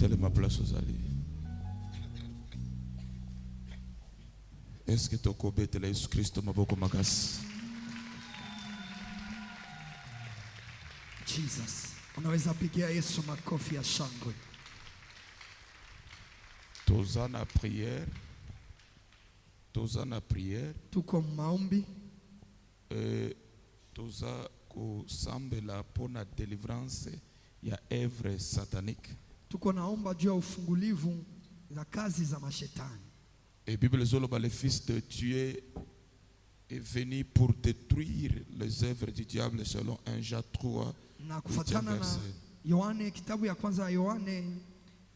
telle ma place aux alliés. Est-ce que tu as obéi à Jésus Christ maboko magas? Jesus. Unaweza pigia Yesu makofi ya shangwe. Tozana prière. Tozana prière. Tuko maombi. Toza kusambela pona délivrance ya œuvre satanique. Tuko naomba juu ya ufungulivu za kazi za mashetani. Et Bible zoloba le fils de Dieu est venu pour détruire les œuvres du diable selon 1 Jean 3. Na kufuatana na Yohane, kitabu ya kwanza ya Yohane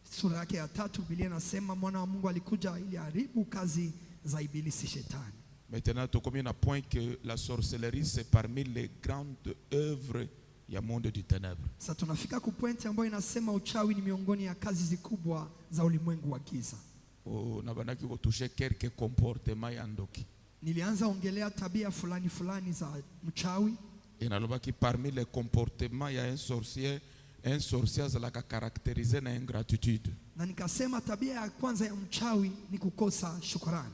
sura yake ya 3, Biblia inasema mwana wa Mungu alikuja ili haribu kazi za ibilisi shetani. Maintenant, tu combien à point que la sorcellerie c'est parmi les grandes œuvres ya monde du ténèbre. Sasa tunafika ku point ambayo inasema uchawi ni miongoni ya kazi zikubwa za ulimwengu wa giza. Na banaki ko toucher quelques comportements ya ndoki. Nilianza ongelea tabia fulani fulani za mchawi. Inaloba ki parmi les comportements ya un sorcier la caractérisé na ingratitude. Na nikasema tabia ya kwanza ya mchawi ni kukosa shukrani.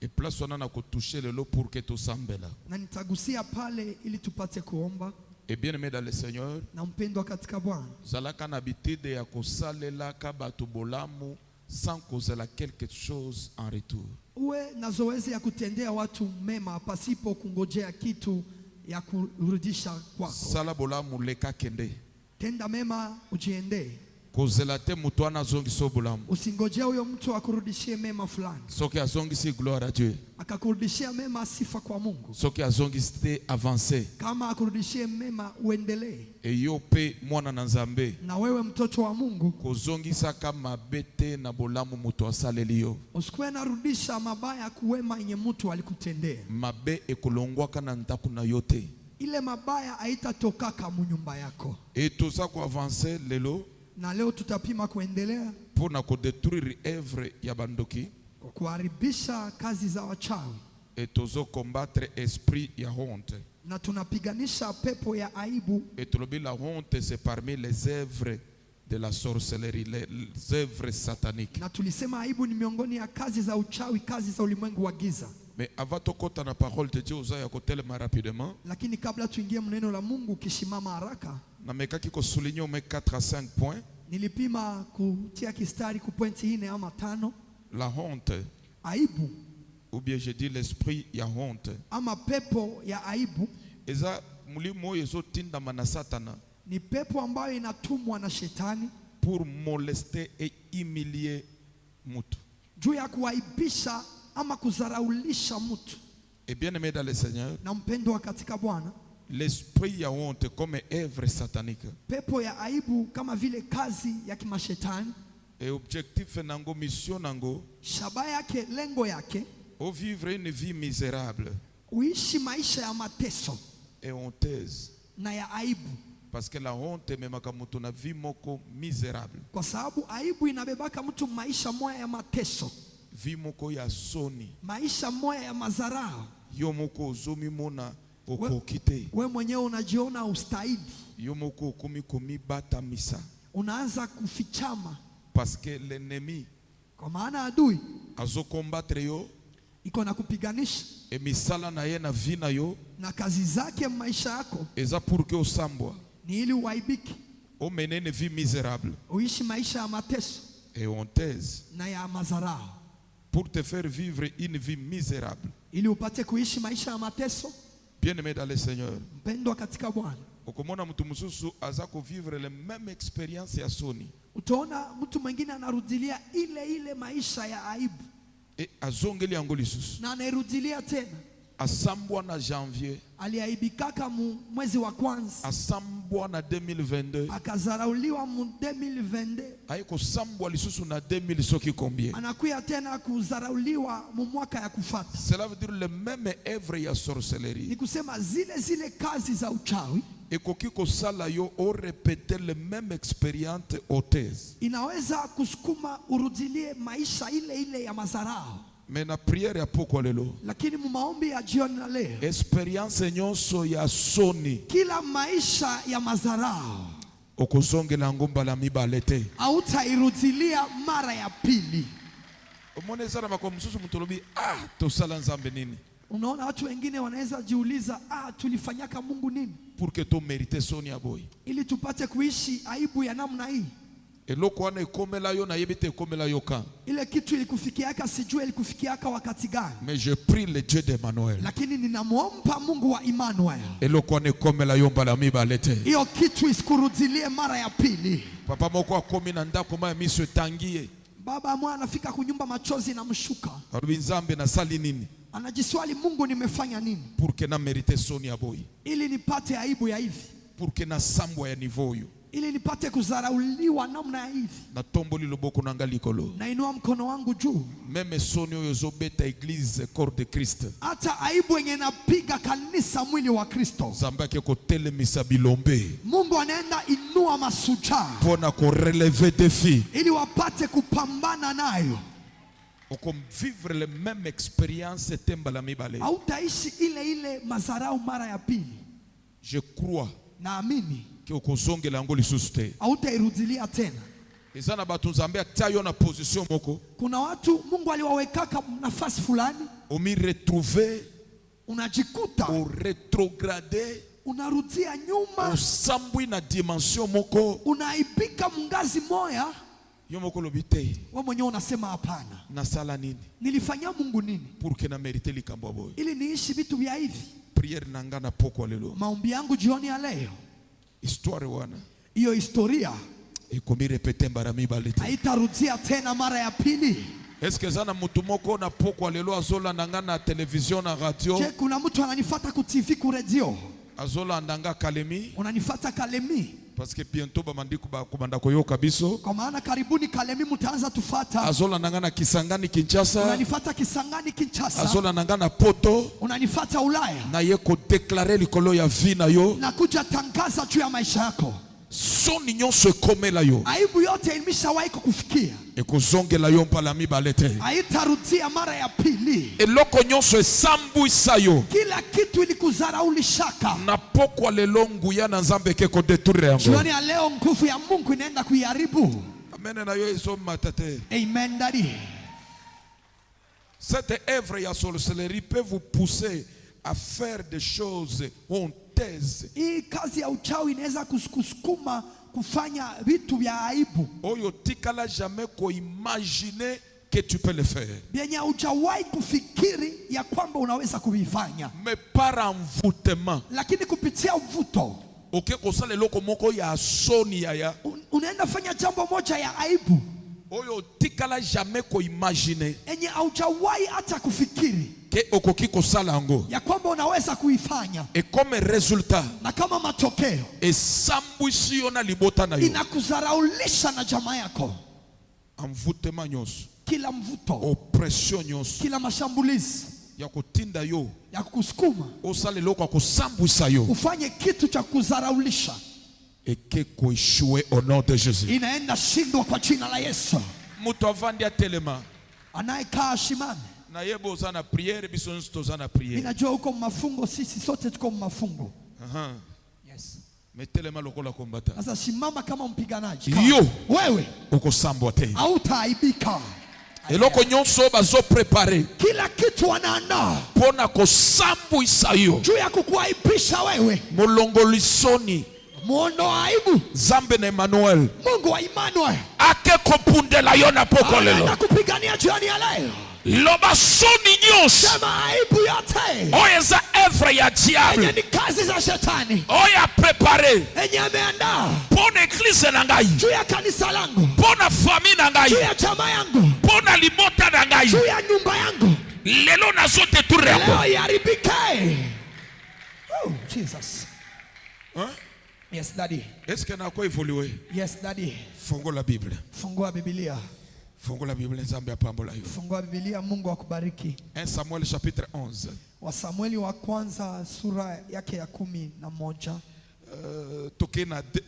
Et place on a ko toucher le lot pour que tu sambela. Na nitagusia pale ili tupate kuomba. Et bien aimé dans le Seigneur, na mpendwa katika Bwana, zalaka na habitude ya kusalela ka batu bolamu sans kozela quelque chose en retour. Uwe na zoezi ya kutendea watu mema pasipo kungojea kitu ya kurudisha kwako. Sala bolamu leka kende. Tenda mema ujiendee. Kozela te mutu ana zongiso bolamu. Usingojea huyo mtu akurudishie mema fulani. Soki azongisi gloire à Dieu. Akakurudishia mema, sifa kwa Mungu. Soki azongisi te avancer. Kama akurudishie mema uendelee. Eyo pe mwana na Nzambe. Na wewe mtoto wa Mungu. Kozongisa kama bete na bolamu mutu asaleliyo. Usikuwe narudisha mabaya kuwema yenye mtu alikutendea. Mabe ekolongwaka na ndaku na yote. Ile mabaya haitatoka kama nyumba yako. Et tout ça ko avancer lelo. Na leo tutapima kuendelea pour na ko détruire œuvre ya bandoki. Kuharibisha kazi za wachawi. Et tozo combattre esprit ya honte. Na tunapiganisha pepo ya aibu. Et tolobi la honte c'est parmi les œuvres de la sorcellerie, les œuvres sataniques. Na tulisema aibu ni miongoni ya kazi za uchawi, kazi za ulimwengu wa giza. Mais avant to kota na parole de Dieu uzaya ko tellement rapidement. Lakini kabla tuingie mneno la Mungu kishimama haraka. Na mekaki ko souligner au 4 à 5 points. Nilipima kutia kistari ku pointi 4 ama 5. La honte. Aibu. Ou bien je dis l'esprit ya honte. Ama pepo ya aibu. Eza mulimo yezo tinda mana satana. Ni pepo ambayo inatumwa na shetani. Pour molester et humilier mutu. Juu ya kuaibisha ama kuzaraulisha mtu. Et bien aimé dans le Seigneur. Na mpendwa katika Bwana. L'esprit ya honte comme œuvre satanique. Pepo ya aibu kama vile kazi ya kimashetani. Et objectif nango, mission nango. Shabaha yake, lengo yake. Au vivre une vie misérable. Uishi maisha ya mateso. Et honteuse. Na ya aibu. Parce que la honte memaka mtu na vie moko misérable. Kwa sababu aibu inabebaka mtu maisha moya ya mateso. Vie moko ya soni. Maisha moya ya mazarao. Yo moko ozomi mona. We mwenyewe unajiona ustahili. Yomoko kumi bata misa. Unaanza kufichama. Parce que l'ennemi. Kwa maana adui. Azo combattre yo. Iko na kupiganisha. E misala na ye na vina yo. Na kazi zake maisha yako. Eza pour que osambwa. Ni ili uaibiki. O menene vie misérable. Uishi maisha ya mateso. Et honteuse. Na ya mazarao. Pour te faire vivre une vie misérable. Ili upate kuishi maisha ya mateso. Bien-aimé dans le Seigneur. Mpendwa katika Bwana. Ukomona mtu mususu azako vivre les mêmes expériences ya soni. Utaona mtu mwingine anarudilia ile maisha ya aibu. Et azongeli angoli susu. Na anarudilia tena. Asambwa na janvier. Aliaibikaka mwezi wa kwanza. Asambwa na 2022. Akazarauliwa mu 2022. Haiko sambwa lisusu na 2000 soki combien. Anakuya tena kuzarauliwa mu mwaka ya kufuata. Cela veut dire le même œuvre ya sorcellerie. Ni kusema zile kazi za uchawi. Ekoki kosala yo o répéter le même expérience hôtesse. Inaweza kusukuma urudilie maisha ile ya mazarao. Mais na prière ya poko lelo. Lakini mu maombi ya jioni na leo. Expérience nyonso ya soni. Kila maisha ya mazarao. okozongela ngomba la mibale te. Hautairudilia mara ya pili. Umeona makomsusu mtolobi tosala nzambe nini? Unaona watu wengine wanaweza jiuliza tulifanyaka Mungu nini? Pour que tu mérites soni aboy. Ili tupate kuishi aibu ya namna hii. Eloko wana ikomela yo na yebite ikomela yo ka. Ile kitu ilikufikiaka sijue ilikufikiaka wakati gani. Mais je prie le Dieu d'Emmanuel. Lakini ninamuomba Mungu wa Emmanuel. Eloko wana ikomela yo mbala mibale te. Hiyo kitu isikurudilie mara ya pili. Papa moko akomi na ndako ma miso tangie. Baba mwana anafika kunyumba machozi na mshuka. Arubi nzambe na sali nini? Anajiswali, Mungu nimefanya nini? Pour que na mérite soni aboy. Ili nipate aibu ya hivi. Pour que na sambwa ya niveau yo. Ili nipate kuzarauliwa namna ya hivi. Na tomboli loboko nanga likolo. Na inua mkono wangu juu. Meme soni oyo zobeta église corps de Christ. Hata aibu yenye napiga kanisa mwili wa Kristo. Zambake ko telemisa bilombe. Mungu anaenda inua masujaa. Pona ko relever défi. Ili wapate kupambana nayo. Okom vivre les mêmes expériences tembala mibale. Hautaishi ile mazarau mara ya pili. Je crois. Naamini. Que okozongela ngo lisusu te. Hautairudilia tena. Ezana batu nzambe atayo na position moko. Kuna watu Mungu aliwawekaka nafasi fulani. Omi retrouver. Unajikuta. O retrograder. Unarudia nyuma. Osambwi na dimension moko. Unaibika mngazi moya. Yomoko lobite. Wewe mwenyewe unasema hapana. Na sala nini? Nilifanyia Mungu nini? Pour que na mérite likambo boy. Ili niishi vitu vya hivi. Prière nanga na poko lelo. Maombi yangu jioni ya leo. Histoire wana. Hiyo historia. Ikomi répéter mbara mibale te. Haitarudia tena mara ya pili. Est-ce que zana mutu moko na poko lelo azola nanga na television na radio? Je, kuna mtu ananifuata ku TV ku radio? Azola ndanga Kalemi? Unanifuata Kalemi? Parce que bientôt bamandiku ba kubanda koyoka biso. Kwa maana karibuni Kalemi mtaanza tufuata. Azola nanga na Kisangani Kinshasa. Unanifuata Kisangani Kinshasa. Azola nanga na Poto. Unanifuata Ulaya. Na yeko déclarer likolo ya vie na yo. Na kuja tangaza juu ya maisha yako. Soni nyonso ekomela yo. Aibu yote imeshawahi kukufikia. Ekozongela yo mpala mibale te. Haitarudia mara ya pili. Eloko nyonso esambwisa yo. Kila kitu ilikuzaraulishaka. Na pokwa lelo nguya na nzambe ke ko détruire yango. Jioni ya leo nguvu ya Mungu inaenda kuiharibu. Amen na yo ezo matate. Amen daddy. Cette œuvre ya sorcellerie peut vous pousser à faire des choses honteuses. Hii kazi ya uchawi inaweza kusukuma kufanya vitu vya aibu. Oyo tikala jamais ko imaginer que tu peux le faire. Bien hujawahi kufikiri ya kwamba unaweza kuvifanya. Mais par envoûtement. Lakini kupitia mvuto. Oke kosala eloko moko ya soni ya. Unaenda fanya jambo moja ya aibu. Oyo tikala jamais ko imaginer. Enye hujawahi hata kufikiri. Ke okoki kosala yango. Ya kwamba unaweza kuifanya. Et comme résultat. Na kama matokeo. Esambwisi yo na libota na yo. Inakuzaraulisha na jamaa yako. Envoûtement nyonso. Kila mvuto. Oppression nyonso. Kila mashambulizi. Ya kutinda yo. Ya kukusukuma. Osale loko kusambwisa yo. Ufanye kitu cha kuzaraulisha. Et que ko échouer au nom de Jésus. Inaenda shindwa kwa jina la Yesu. Mutu avandi ya telema. Anayekaa shimani. Na yebo zana prière biso nsto zana prière. Ninajua uko mafungo, sisi sote tuko mafungo. Yes. Metelema lokola kombata. Sasa simama kama mpiganaji. Yo. Wewe. Uko sambwa te. Hautaaibika. Eloko nyonso bazo préparer. Kila kitu wanaandaa. Pona ko sambwisa yo. Juu ya kukuaibisha wewe. Molongolisoni. Muondo aibu. Zambe na Emmanuel. Mungu wa Emmanuel. Ake kopundela yo na poko lelo. Anakupigania jioni ya leo. Loba soni nyonso. Sema aibu yote. Oyeza œuvre ya diable. Enye ni kazi za shetani. Oya préparer. Enye ameandaa. Pona église na ngai. Juu ya kanisa langu. Pona famille na ngai. Juu ya jamaa yangu. Pona limota na ngai. Juu ya nyumba yangu. Lelo na zote tourne yango. Leo iharibike. Oh, Jesus. Hein? Yes, daddy. Est-ce que na ko évoluer? Yes, daddy. Fungua la Bible. Fungua Biblia. Fungua la Bible nzambe apambola yo. Fungua Biblia, Mungu akubariki. 1 Samuel chapitre 11. Wa Samueli wa kwanza sura yake ya 11.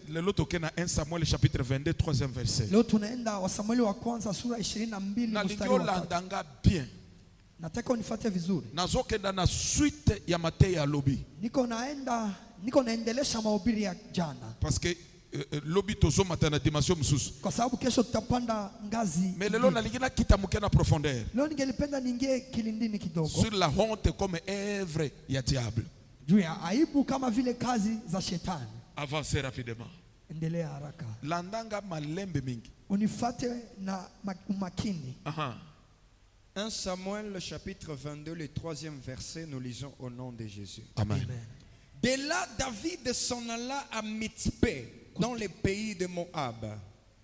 Lelo tokena 1 Samuel chapitre 22 3e verset. Leo tunaenda wa Samueli wa kwanza sura 22 mstari wa 3. Landanga bien. Nataka unifuate vizuri. Nazokenda na suite ya Mateo ya lobi. Niko naendelesha mahubiri ya jana. Parce que lobi tozo matana dimension mususu. Kwa sababu kesho tutapanda ngazi. Mais lelo na lingina kita mukena profondeur. Leo ningelipenda niingie kilindini kidogo. Sur la honte comme œuvre ya diable. Juu ya aibu kama vile kazi za shetani. Avancez rapidement. Endelea haraka. Landanga malembe mingi. Unifate na umakini. 1 Samuel, le chapitre 22, le 3e verset, nous lisons au nom de Jésus. Amen. De là, David s'en alla à Mitzpé, dans les pays de Moab.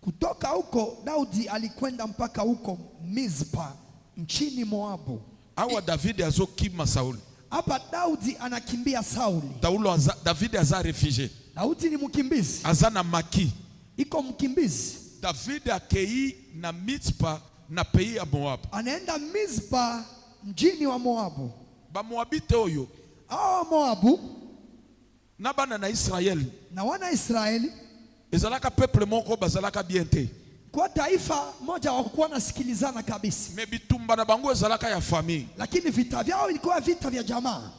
Kutoka huko Daudi alikwenda mpaka huko Mizpa nchini Moabu. Awa David azokima Sauli. Hapa Daudi anakimbia Sauli. David aza réfugié. Daudi ni mkimbizi. Azana maki. Iko mkimbizi. David akei na Mitzpa na pays ya Moab. Anaenda Mizpa mjini wa Moabu. Ba Moabite oyo. Hao Moabu na bana na Israel. Na wana Israeli. Ezalaka peuple moko bazalaka bien te. Kwa taifa moja wakuwa nasikilizana kabisa. Mebitumba na bango ezalaka ya famille. Lakini vita vyao ilikuwa vita vya jamaa.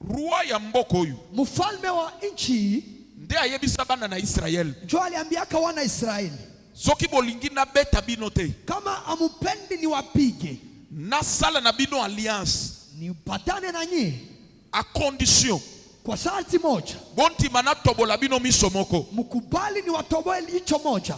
Roi ya mboko oyo. Mfalme wa nchi nde ayebisa bana na Israel. Jo aliambiaka wana Israeli. Soki bolingi na beta bino te. Kama amupendi ni wapige. Na sala na bino alliance. Ni upatane na nyi. A condition. Kwa sharti moja. Bonti manatobola bino miso moko. Mukubali ni watoboe licho moja.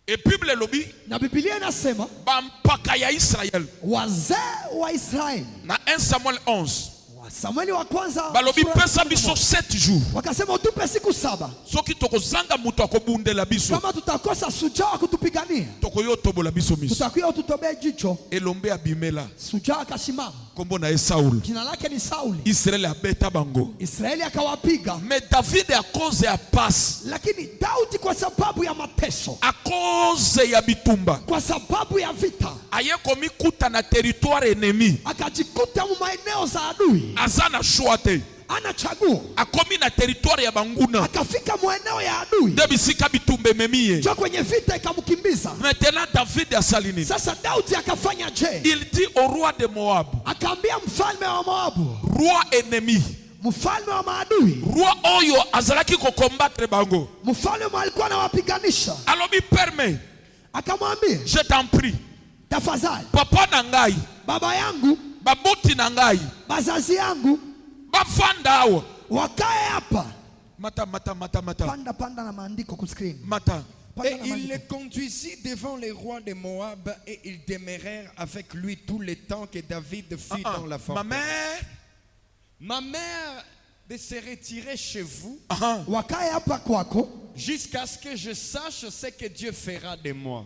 Et Bible lobi. Na Biblia inasema. Bampaka ya Israel. Wazee wa Israeli. Na 1 Samuel 11. Samueli wa kwanza. Balobi pesa biso 7 jours. Wakasema utupe siku 7. Soki tokozanga mutu akobundela biso. Kama tutakosa sujaa kutupigania. Tokoyo tobola biso miso. Tutakuya ututobee jicho. Elombe abimela. Sujaa akasimama. Kombo na Saul. Jina lake ni Sauli. Israeli abeta bango. Israeli akawapiga. Mais David a cause ya passe. Lakini Daudi kwa sababu ya mateso. A cause ya bitumba. Kwa sababu ya vita. Aye komikuta na territoire ennemi. Akajikuta mu maeneo za adui. Azana choite. Anachagua. Akomi na territoire ya banguna. Akafika maeneo ya adui. Debisika bitumbe memie. Jo kwenye vita ikamkimbiza. Maintenant David asalini. Sasa Daudi akafanya je? Il dit au roi de Moab. Akaambia mfalme wa Moabu. Roi ennemi. Mfalme wa maadui. Roi oyo azalaki ko combattre bango. Mfalme alikuwa anawapiganisha. Alobi permet. Akamwambia, je t'en prie. Tafadhali. Papa na ngai. Baba yangu. Baboti na ngai. Bazazi yangu. Bafanda awo. Wakae hapa. Mata. Panda na maandiko ku screen. Mata. Et il les conduisit devant les rois de Moab et ils demeurèrent avec lui tout le temps que David fut dans la forteresse. Ma mère de se retirer chez vous wakae hapa kwako jusqu'à ce que je sache ce que Dieu fera de moi.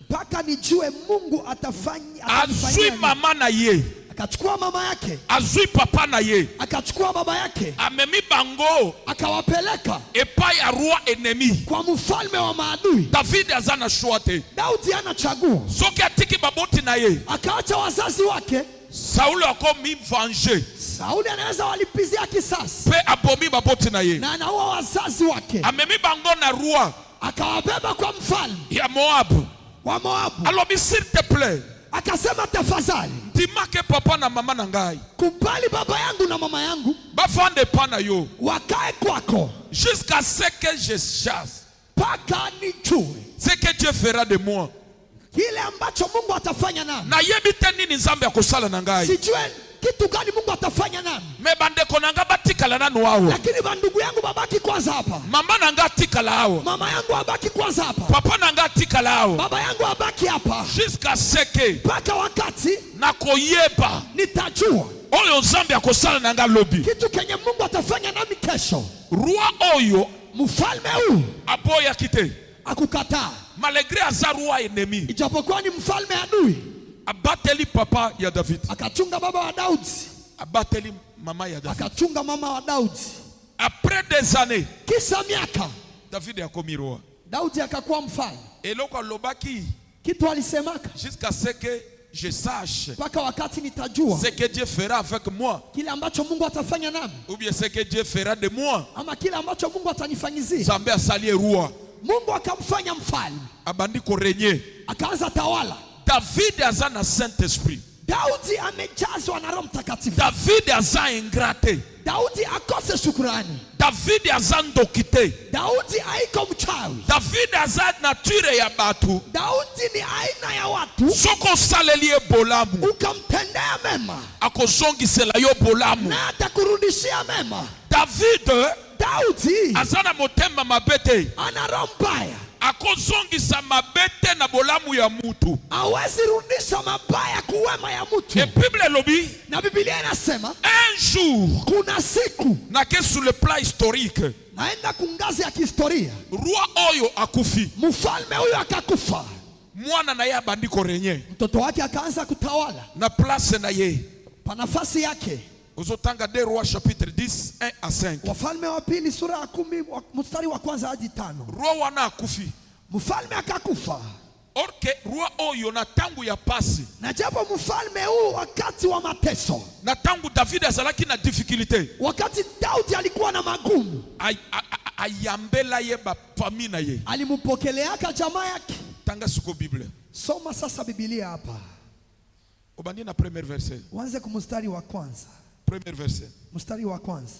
Paka nijue Mungu atafanya. Azui mama na ye. Akachukua mama yake. Azui papa na ye. Akachukua baba yake. Amemi bango. Akawapeleka. Epai ya roi ennemi. Kwa mfalme wa maadui. David azana choite. Daudi anachagua. Soki atiki baboti na ye. Akaacha wazazi wake. Sauli akomi venger. Sauli anaweza walipizia kisasi. Pe abomi baboti na ye. Na anaua wazazi wake. Amemi bango na roi. Akawabeba kwa mfalme. Ya Moab. Wa Moabu. Alors s'il te plaît. Akasema tafadhali. Dimake papa na mama na ngai. Kubali baba yangu na mama yangu. Bafande pana yo. Wakae kwako. Jusqu'à ce que je chasse. Paka nijue. Ce que Dieu fera de moi. Kile ambacho Mungu atafanya nami. Na yebite nini nzambe akosala na ngai. Sijue kitu gani Mungu atafanya nami. Me bandeko nanga batikala nanu wao. Lakini bandugu yangu babaki kwanza hapa. Mama nanga tikala hao. Mama yangu abaki kwanza hapa. Papa nanga tikala hao. Baba yangu abaki hapa. Jusqu'à ce que paka wakati nakoyeba nitajua oyo nzambe akosala na ngai lobi. Kitu kenye Mungu atafanya nami kesho. Roi oyo mfalme huyu aboya kite. Akukataa. Malgré aza roi ennemi. Ijapokuwa ni mfalme adui. Abateli papa ya David. Akachunga baba wa Daudi. Abateli mama ya David. Akachunga mama wa Daudi. Après des années. Kisa miaka. David akomi roi. Daudi akakuwa mfalme. Eloko lobaki. Kitu alisemaka. Jusqu'à ce que je sache. Paka wakati nitajua. Ce que Dieu fera avec moi. Kile ambacho Mungu atafanya nami. Ou bien ce que Dieu fera de moi. Ama kile ambacho Mungu atanifanyizia. Zambe asali roi. Mungu akamfanya mfalme. Abandi ko régner. Akaanza tawala. David azana Saint-Esprit. Daudi amejazwa na Roho Mtakatifu. David aza ingrate. Daudi akose shukrani. David aza ndokite. Daudi haiko mchawi. David aza nature ya batu. Daudi ni aina ya watu. Soko salelie bolamu. Ukamtendea mema. Akozongisela yo bolamu. Na atakurudishia mema. Daudi azana motema mabete. Ana roho mbaya. Akozongisa mabete na bolamu ya mutu. Hawezi rudisha mabaya kuwema ya mutu. Et Bible lobi. Na Biblia inasema un jour. Kuna siku. Na ke sur le plan historique. Naenda kungazi ya kihistoria. Roi oyo akufi. Mfalme huyo akakufa. Mwana na ye abandiko renye. Mtoto wake akaanza kutawala. Na place na ye. Pa nafasi yake. Uzotanga de Rois chapitre 10, 1 à 5. Wafalme wa pili sura ya 10 mstari wa kwanza hadi 5. Roi wana akufi. Mfalme akakufa. Orke roi oyo na tangu ya pasi. Na japo mfalme huu wakati wa mateso. Na tangu David azalaki na difficulté. Wakati Daudi alikuwa na magumu. Ayambela ye ba famille na ye. Alimpokeleaka jamaa yake. Tanga suko Bible. Soma sasa Biblia hapa. Obandi na premier verset. Wanze kumstari wa kwanza. Premier verset. Mstari wa kwanza.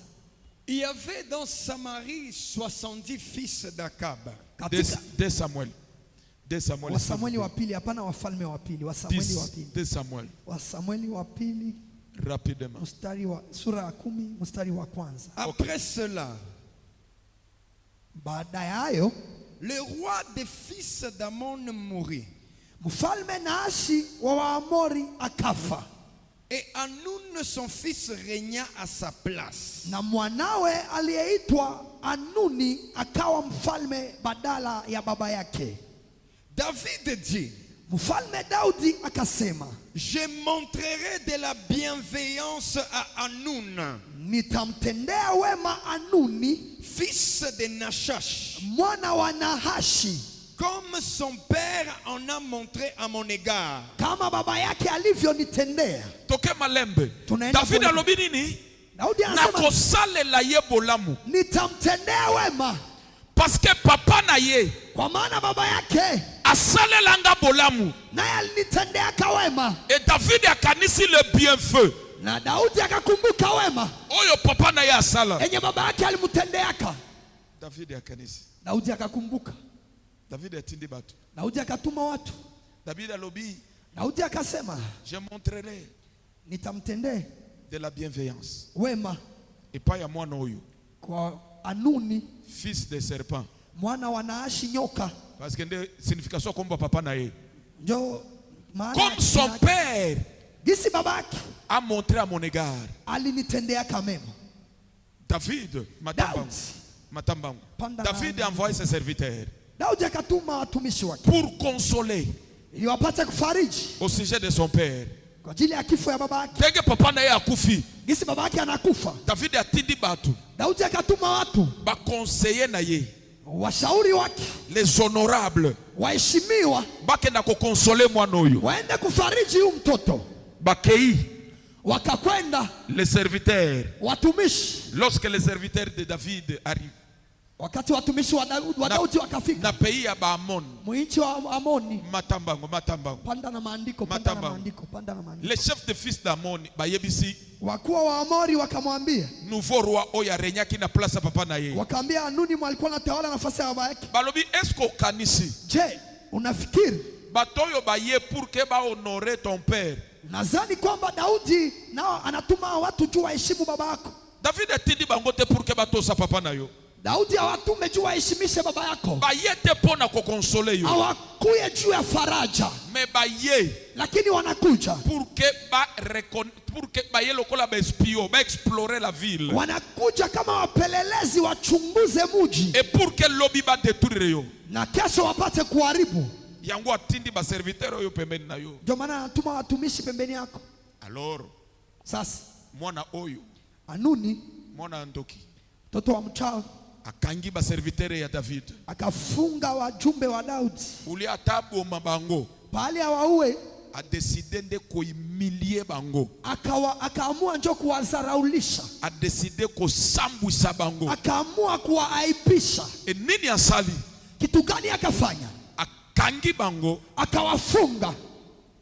Il y avait dans Samarie 70 fils d'Akab. De Samuel. De Samuel. Wa Samueli wa pili, hapana wafalme wa pili, wa Samueli wa pili. De Samuel. Wa Samueli wa pili. Rapidement. Mstari wa sura ya 10 mstari wa kwanza. Après cela, baada ya hayo, le roi des fils d'Ammon mourut. Mfalme Naashi wa Waamori akafa. Et Hanoun son fils régna à sa place. Na mwanawe aliyeitwa Hanuni akawa mfalme badala ya baba yake. David dit, Mfalme Daudi akasema, je montrerai de la bienveillance à Hanoun, nitamtendea wema Hanuni, fils de Nachash, mwana wa Nahashi, comme son père en a montré à mon égard. Kama baba yake alivyonitendea. Toke malembe. David alobi nini? Daudi anasema, na kosale la ye bolamu. Nitamtendea wema. Parce que papa na ye. Kwa maana baba yake asale langa bolamu. Naye alinitendea wema. Et David akanisi le bienfait. Na Daudi akakumbuka wema. Oyo papa na ye asala. Enye baba yake alimtendeaka. David akanisi. Daudi akakumbuka. David atindi batu. Daudi akatuma watu. David alobi. Daudi akasema, je montrerai nitamtendea de la bienveillance. Wema. Et pas ya mwana oyo. Kwa Hanuni, fils de serpent. Mwana wa Naashi nyoka. Parce que nde signification komba papa na ye. Njo maana comme son père gisi babaki a montré à mon égard. Alinitendea mema. David matambangu. David a envoyé ses serviteurs. Daudi akatuma watumishi wake. Pour consoler. Ili wapate kufariji. Au sujet de son père. Kwa ajili ya kifo ya baba yake. Denge papa na ye akufi. Gisi baba yake anakufa. David atindi batu. Daudi akatuma watu. Ba conseiller na ye. Washauri wake. Les honorables. Waheshimiwa. Bake na kukonsoler mwana oyo. Waende kufariji huyu mtoto. Bakei. Wakakwenda. Les serviteurs. Watumishi. Lorsque les serviteurs de David arrivent. Wakati watumishi wa Daudi wakafika. Na pays ya Baamon. Mwinchi wa Amoni. Matambango. Panda na maandiko. Les chefs de fils d'Amon bayebisi. Wakuwa wa Amori wakamwambia. Nouveau roi oya renyaki na place papa na ye. Wakaambia Hanuni alikuwa anatawala nafasi ya baba yake. Balobi esko kanisi. Je, unafikiri batoyo baye pour que ba honorer ton père? Nadhani kwamba Daudi nao anatuma watu juu waheshimu baba yako. David atindi bangote pour que batosa papa na yo. Daudi hawatume juu waheshimishe baba yako. Bayete pona ko consoler yo. Hawakuye juu ya faraja. Me baye. Lakini wanakuja. Pour que baye lokola ba espio, ba explorer la ville. Wanakuja kama wapelelezi wachunguze muji. Et pour que lobi ba détruire yo. Na kesho wapate kuharibu. Yango atindi ba serviteur yo pembeni na yo. Ndio maana anatuma watumishi pembeni yako. Alors, sasa mwana oyo. Hanuni, mwana Andoki. Mtoto wa mchawi. Akangi ba serviteur ya David. Akafunga wajumbe wa Daudi. Uli atabu mabango. Pale awaue. A décidé de humilier bango. Akaamua njoo kuwazaraulisha. A décidé kusambwisa bango. Akaamua kuwaaibisha. E nini asali? Kitu gani akafanya? Akangi bango. Akawafunga.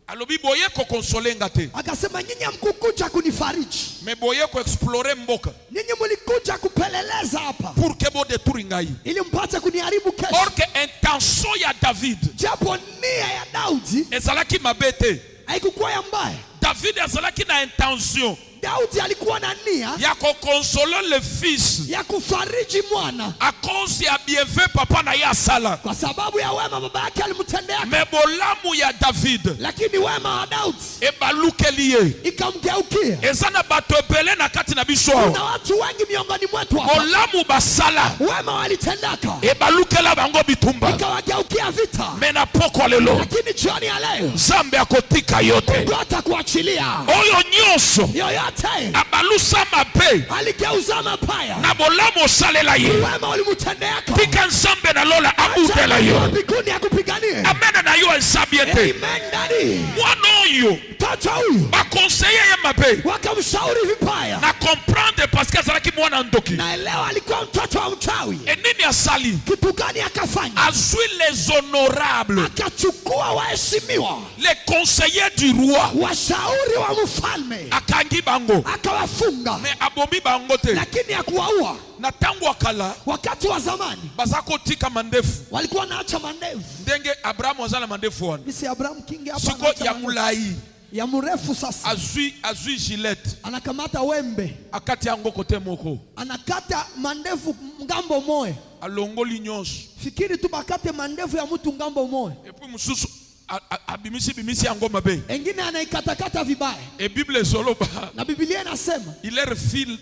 alobi boye ko consoler ngate. Akasema nyinyi hamkukuja kunifariji. Me boye ko explorer mboka. Nyinyi mlikuja kupeleleza hapa. Pour que bo détruire ngai. Ili mpate kuniharibu kesho. Or que intention ya David. Japo nia ya Daudi ezalaki mabete. haikuwa ya mbaya. David ezalaki na intention. Daudi alikuwa na nia ya consoler le fils. ya kufariji mwana. A cause ya bienfait papa na ya sala. Kwa sababu ya wema baba yake alimtendea. Me bolamu ya David. Lakini wema wa Daudi ebaluke liye. Ikamgeukia. Ezana bato ebele na kati na biso. Kuna watu wengi miongoni mwetu hapa. Bolamu basala. Wema walitendaka. Ebaluke la bango bitumba. Ikawageukia vita. Mena poko lelo. Lakini jioni ya leo. Zambe akotika yote. Mungu atakuachilia. Oyo nyonso. Yoyote. Abalusa mabe. Aligeuza mabaya. Na bolamu salela ye. Wema ulimutendeka. Tika nzambe na lola abudela yo. Mbinguni akupiganie. Amena na yo esabiete. Amen daddy. Mwana oyo. Mtoto huyu. Bakonseye ye mabe. Wakamshauri vibaya. Na comprendre parce que azalaki mwana ndoki. Naelewa alikuwa mtoto wa mchawi. Nini asali? Kitu gani akafanya? Azui les honorables. Akachukua waheshimiwa. Les conseillers du roi. Washauri wa mfalme. Akangi bango. Akawafunga. Me abomi bango te. Lakini hakuwaua. Na tangu akala. Wakati wa zamani. Bazako tika mandefu. Walikuwa naacha mandevu. Ndenge Abraham wazala mandefu wana. Bisi Abraham kingi hapa. Siko ya mulai. Ya mrefu sasa. Azui gilette. Anakamata wembe. Akati yango kote moko. Anakata mandevu ngambo moe. Alongoli nyonso. Fikiri tu bakate mandevu ya mtu ngambo moe. Et puis mususu bimisi yango mabe. Engine anaikatakata vibaya. Et Bible zoloba. Na Biblia inasema. Il leur fit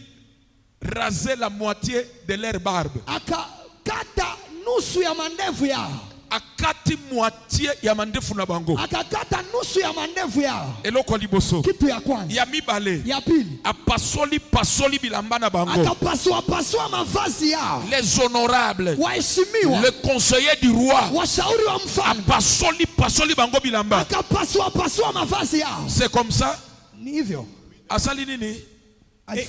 raser la moitié de leur barbe. Akakata nusu ya mandevu yao. Akati moitié ya mandefu na bango. Akakata nusu ya mandevu yao. Eloko liboso. Kitu ya kwanza. Ya mibale. Ya pili. Pasoli bilamba na bango. Akapasua mavazi yao. Les honorables. Waheshimiwa. Le conseiller du roi. Washauri wa mfalme. Pasoli bango bilamba. Akapasua mavazi yao. C'est comme ça. Ni hivyo. Asali nini? Et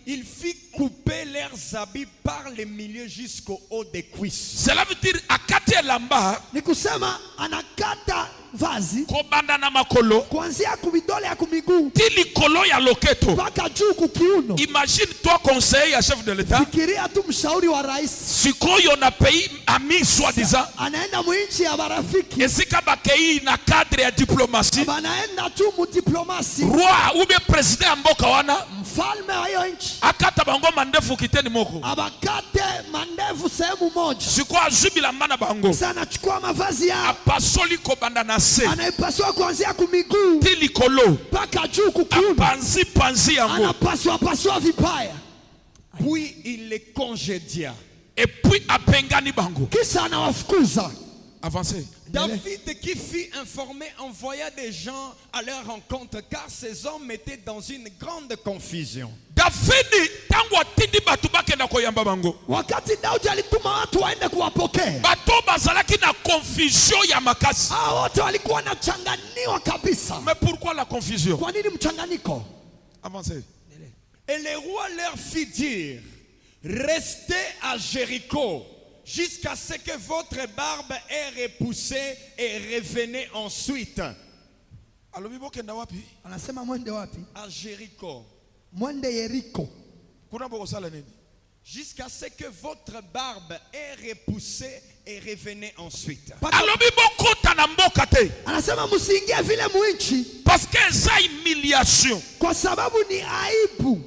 il fit couper leurs habits par le milieu jusqu'au haut des cuisses. Cela veut dire akati elamba. Ni kusema anakata vazi. Kobanda na makolo. Kuanzia kumidole ya kumiguu. Tili kolo ya loketo. Mpaka juu kukiuno. Imagine toi conseiller ya chef de l'État. Fikiria tu mshauri wa rais. Sikoyo na pays ami soi-disant. Anaenda mwinchi ya marafiki. Esika bakei na cadre ya diplomatie. Anaenda tu mu diplomasi. Roi ube president mboka wana. Mfalme wa hiyo nchi. Akata bango mandefu kiteni moko. Abakate mandevu sehemu moja. Siko azubila mana bango. Sasa anachukua mavazi yao. Apasoli kobanda na se. Anaipasua kuanzia kumiguu. Tili kolo. Mpaka juu kukiuno. Panzi yango. Anapasua vibaya. Puis il les congédia. Et puis apengani bango. Kisha anawafukuza. Avancez. David qui fut informé envoya des gens à leur rencontre car ces hommes étaient dans une grande confusion. David tangu atindi batu bakenda koyamba bango. Wakati Daudi alituma watu waende kuwapokea. Bato bazalaki na confusion ya makasi. Hao wote walikuwa wanachanganiwa kabisa. Mais pourquoi la confusion? Kwa nini mchanganyiko? Avancez. Et le roi leur fit dire: restez à Jéricho jusqu'à ce que votre barbe ait repoussé et revenez ensuite. Anasema mwende wapi? À Jéricho. Mwende Yeriko. Jusqu'à ce que votre barbe ait repoussé et revenez ensuite. Anasema msiingie vile mwinchi. Parce que c'est humiliation. Kwa sababu ni aibu.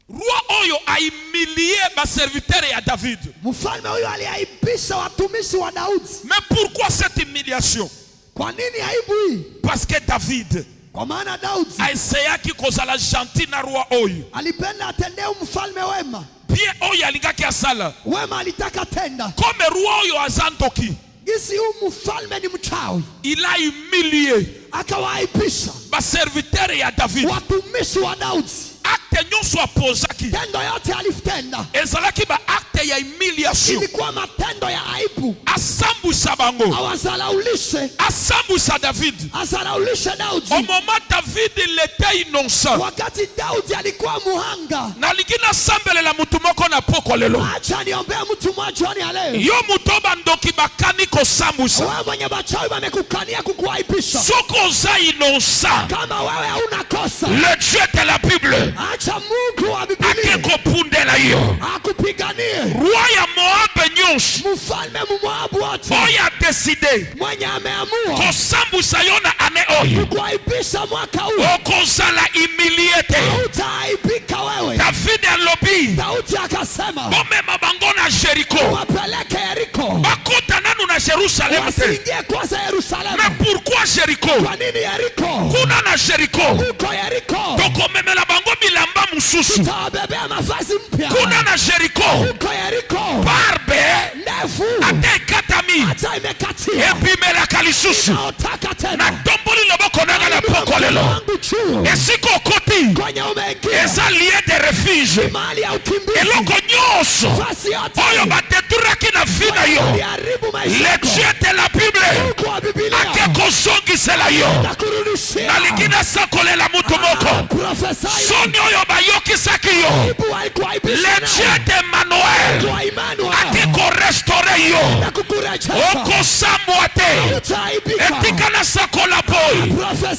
Roi oyo a humilié ma serviteur ya David. Mfalme huyo aliaibisha watumishi wa Daudi. Mais pourquoi cette humiliation? Kwa nini aibu hii? Parce que David, kwa maana Daudi aiseyaki kozala gentil na roi oyo. Alipenda atendee mfalme wema. Bien oyo alingaki asala. Wema alitaka tenda. Comme roi oyo azandoki. Gisi huyu mfalme ni mchawi. Il a humilié. Akawaaibisha ba serviteur ya David. Watumishi wa Daudi. Acte nyonso apozaki. Tendo yote alifutenda. Ezalaki ba acte ya humiliation. Ilikuwa matendo ya aibu. Asambwisa bango. Awazalaulishe. Asambwisa David. Azalaulishe Daudi. Au moment David il était innocent. Wakati Daudi alikuwa muhanga. Na ligina sambelela mutu moko na poko lelo. Acha niombe mtu mmoja ni leo. Yo mutoba ndoki bakani ko sambwisa. Wewe mwenye bachawi wamekukania kukuaibisha. Soko za innocent. Kama wewe hauna kosa. Le Dieu de la Bible. Acha Mungu wa Biblia. Akeko pundela yo. Akupiganie. Roi ya Moab nyonshi. Mfalme Moabu wote. Oya décidé. Mwenye ameamua. Ko sambwisa yo na ane oyo. Kukuaibisha mwaka huu. Okozala humiliete. Utaibika wewe. David alobi. Daudi akasema. Bomema bango na Jericho. Wapeleke Yeriko. Bakota nanu na Jerusalem. Wasingie kwanza Yerusalemu. Mais pourquoi Jericho? Kwa nini Yeriko? Kuna na Jericho. Uko Yeriko. Toko memela bango bilamba mususu. Tutabebea mavazi mpya. Kuna na Jericho. Uko Yeriko. Barbe. Ndefu. Ate katami. Hata imekatia. Epimela kalisusu. Naotaka tena. Na tomboli loboko nanga la poko lelo. Esiko koti. Kwenye umeingia. Eza lieu de refuge. Mali ya ukimbizi. Eloko nyoso. Fasi yote. Oyo bateturaki na fina yo. Le Dieu de la Bible. Akeko zongi sela yo. Na ligina sakolela mutu moko. Soni oyo bayoki saki yo. Le Dieu de Emmanuel. Akeko restore yo. Oko samwa te. Etika na sakola boy.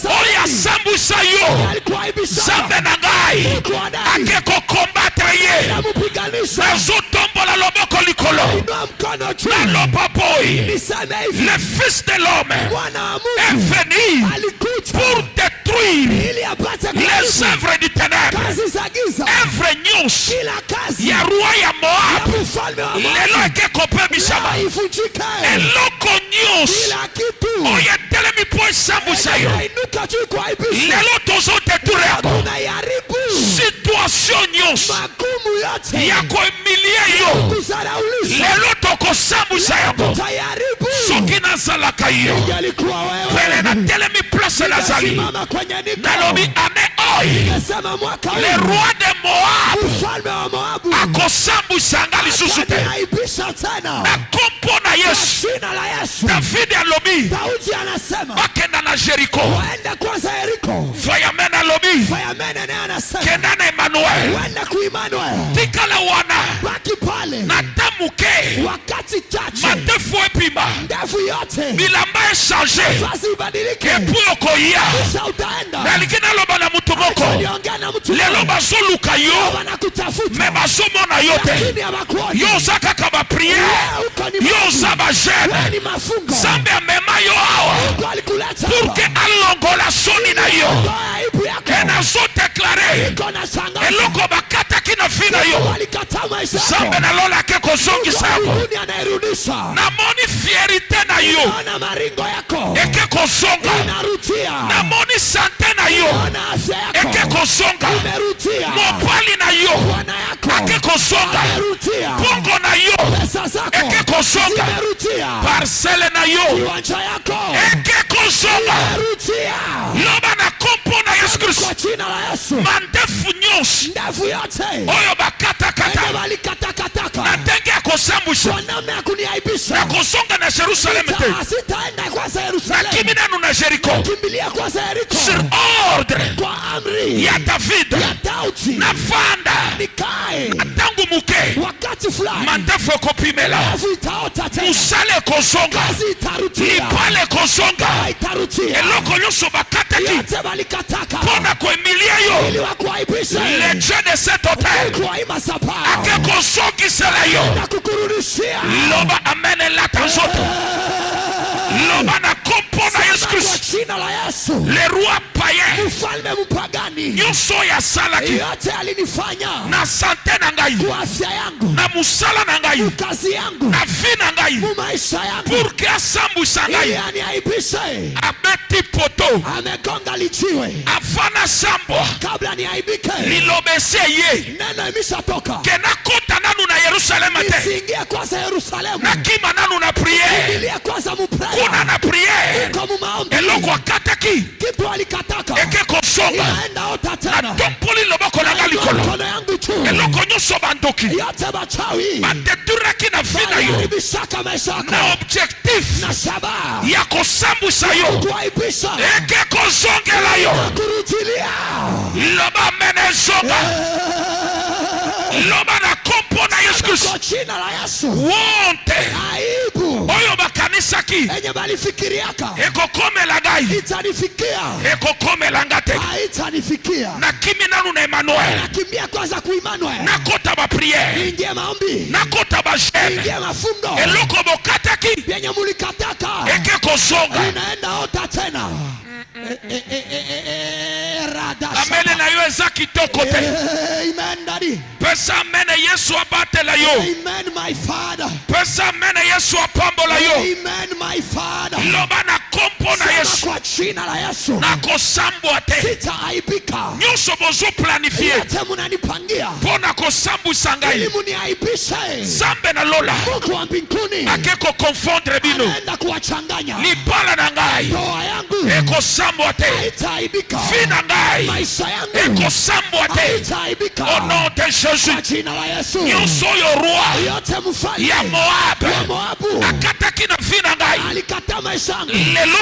Oya sambwisa yo. Zambe na ngai. Akeko kombatre ye. Nazo tombola loboko likolo. Naloba boy. Le fils de l'homme est venu pour détruire les œuvres du ténèbre. Œuvre news. Ya roi ya Moab. Lelo ekeko pe bisama. Eloko news. Oya telemi po sambwisa yo. Lelo tozo détruire ako. Situation news. Ya ko emilie yo. Lelo toko sambwisa yo. Soki nazalaka yo. Pele na telemi place nazali. Nalobi ane oy. Le roi de Moab. Ako sambwisa nga lisusu te. Na kompo na Yesu. David alobi. Bakenda na Jericho. Fireman alobi. Kenda na Emmanuel. Tikala wana. Na tamuke. Matefu epima. Bilamba echange. Epu okoya. Nalikina loba na mutu moko. Lelo bazoluka yo. Me bazomona yo te. Yo za kaka ba priere. Yo za ba jeune. Zambe amema yo awa. Pour que alongola soni na yo. Kena zo déclarer. Eloko bakata kina fina yo. Zambe na lola ke kozongi sako. Na moni fierité na yo. Eke kozonga. Na moni santé na yo. Eke kozonga. Mopali na yo. Eke kozonga. Pongo na yo. Eke kozonga. Parcelle na yo. Eke kozonga. Loba na kompo na Yesu Kristo. Mandefu nyonshi. Oyo bakata kata. Na tenge akosambwisha. Na kozonga na Jerusalem te. Na kimi nanu na Jericho. Sur ordre ya David. Na vanda. Atangu muke. Mandefu ekopimela. Musale kozonga. Lipale kozonga. Eloko nyonso bakata ki. Pona ko emilia yo. Le Dieu de cet hôtel. Ake kozongi sela yo. Loba amene lata zote. Loba na kompo na Yesu Kristo. Le roi païen. Nyonso ya salaki. Na santé na ngai. Na musala na ngai. Na vie na ngai. Pour que asambwisa ngai. Abeti poto. Afana sambwa. Lilobese ye. Kena kota nanu na Yerusalem te. Na kima nanu na priere. Kuna na priere. Eloko akataki. Eke kosonga. Na tompoli loboko na likolo. bantu eloko nyonso bandoki yote bachawi bateturaki na vida yo baribisaka maisha yako na objectif na shabaha ya kosambwisa yo kuaibisha eke kozongela yo kurudilia loba mene zonga loba na kompo na Yesu Kristo kwa jina la Yesu wonte aibu oyo bakanisaki enye balifikiriaka ekokomela gai itanifikia ekokomela ngate haitanifikia na kimi nanu na Emmanuel nakimbia kwanza ku Emmanuel nakota ba priere ingie maombi nakota ba jeune ingie mafungo eloko bokataki yenye mulikataka eke kozonga inaenda ota tena amene na yo eza kitoko te amen daddy pesa amene Yesu abatela yo amen my father pesa amene Yesu apambola yo amen my father loba na kompo na Yesu kwa jina la Yesu na kosambwa te sitaaibika nyonso bozo planifie yote munanipangia pona kosambwisa ngai ili muniaibishe zambe na lola Mungu wa mbinguni akeko confondre bino anaenda kuwachanganya lipala na ngai ndoa yangu ekosambwa te haitaaibika fina ngai maisha yangu ekosambwa te haitaaibika au nom de Jésus kwa jina la Yesu nyonso oyo roi yote mfalme ya wa Moabu akataki na fina ngai alikata maisha yangu lelo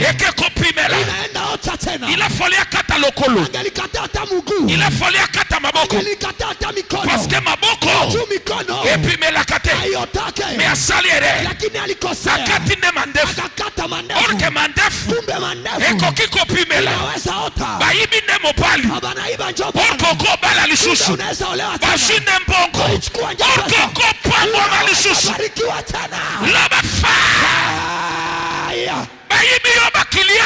eke kopimela inaenda ota tena il a fallu akata lokolo angelikata hata mguu il a fallu akata maboko angelikata hata mikono parce que maboko juu mikono epimelaka te ayotake me asali ere lakini alikosea akati nde mandefu akakata mandefu orke mandefu kumbe mandefu ekoki kopimela inaweza ota bayibi nde mopali abanaiba njopa orkoko bala lisusu unaweza olewa tena bashi nde mbongo orkoko pangoma lisusu barikiwa tena loba fa bayibi yo bakilia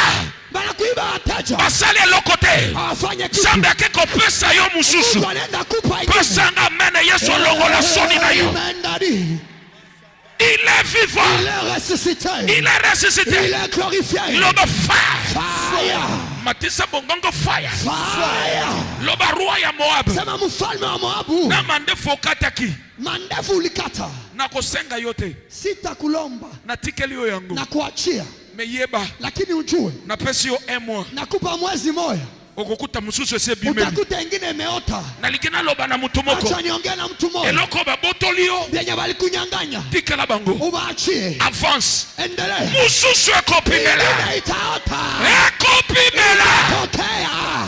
banakuiba wateja basali eloko te awafanye kitu zambe ake kopesa yo mususu anaenda kupa pesa nga mene Yesu olongola soni na yo il est vivant il est ressuscité il est glorifié loba fire fire matisa bongongo fire fire loba roi ya Moab sema mfalme wa Moabu na mandefu okataki mandefu ulikata na kosenga yote sitakulomba na tikeli yo yango na kuachia meyeba lakini ujue na pesi yo emwa nakupa mwezi moja okokuta mususu ese bimeli utakuta ingine imeota na likina loba na mtu moko acha niongee na mtu mmoja eloko babotoli yo benye balikunyanganya tikela bango ubaachie avance endelee mususu ekopimela ingine itaota ekopimela tokea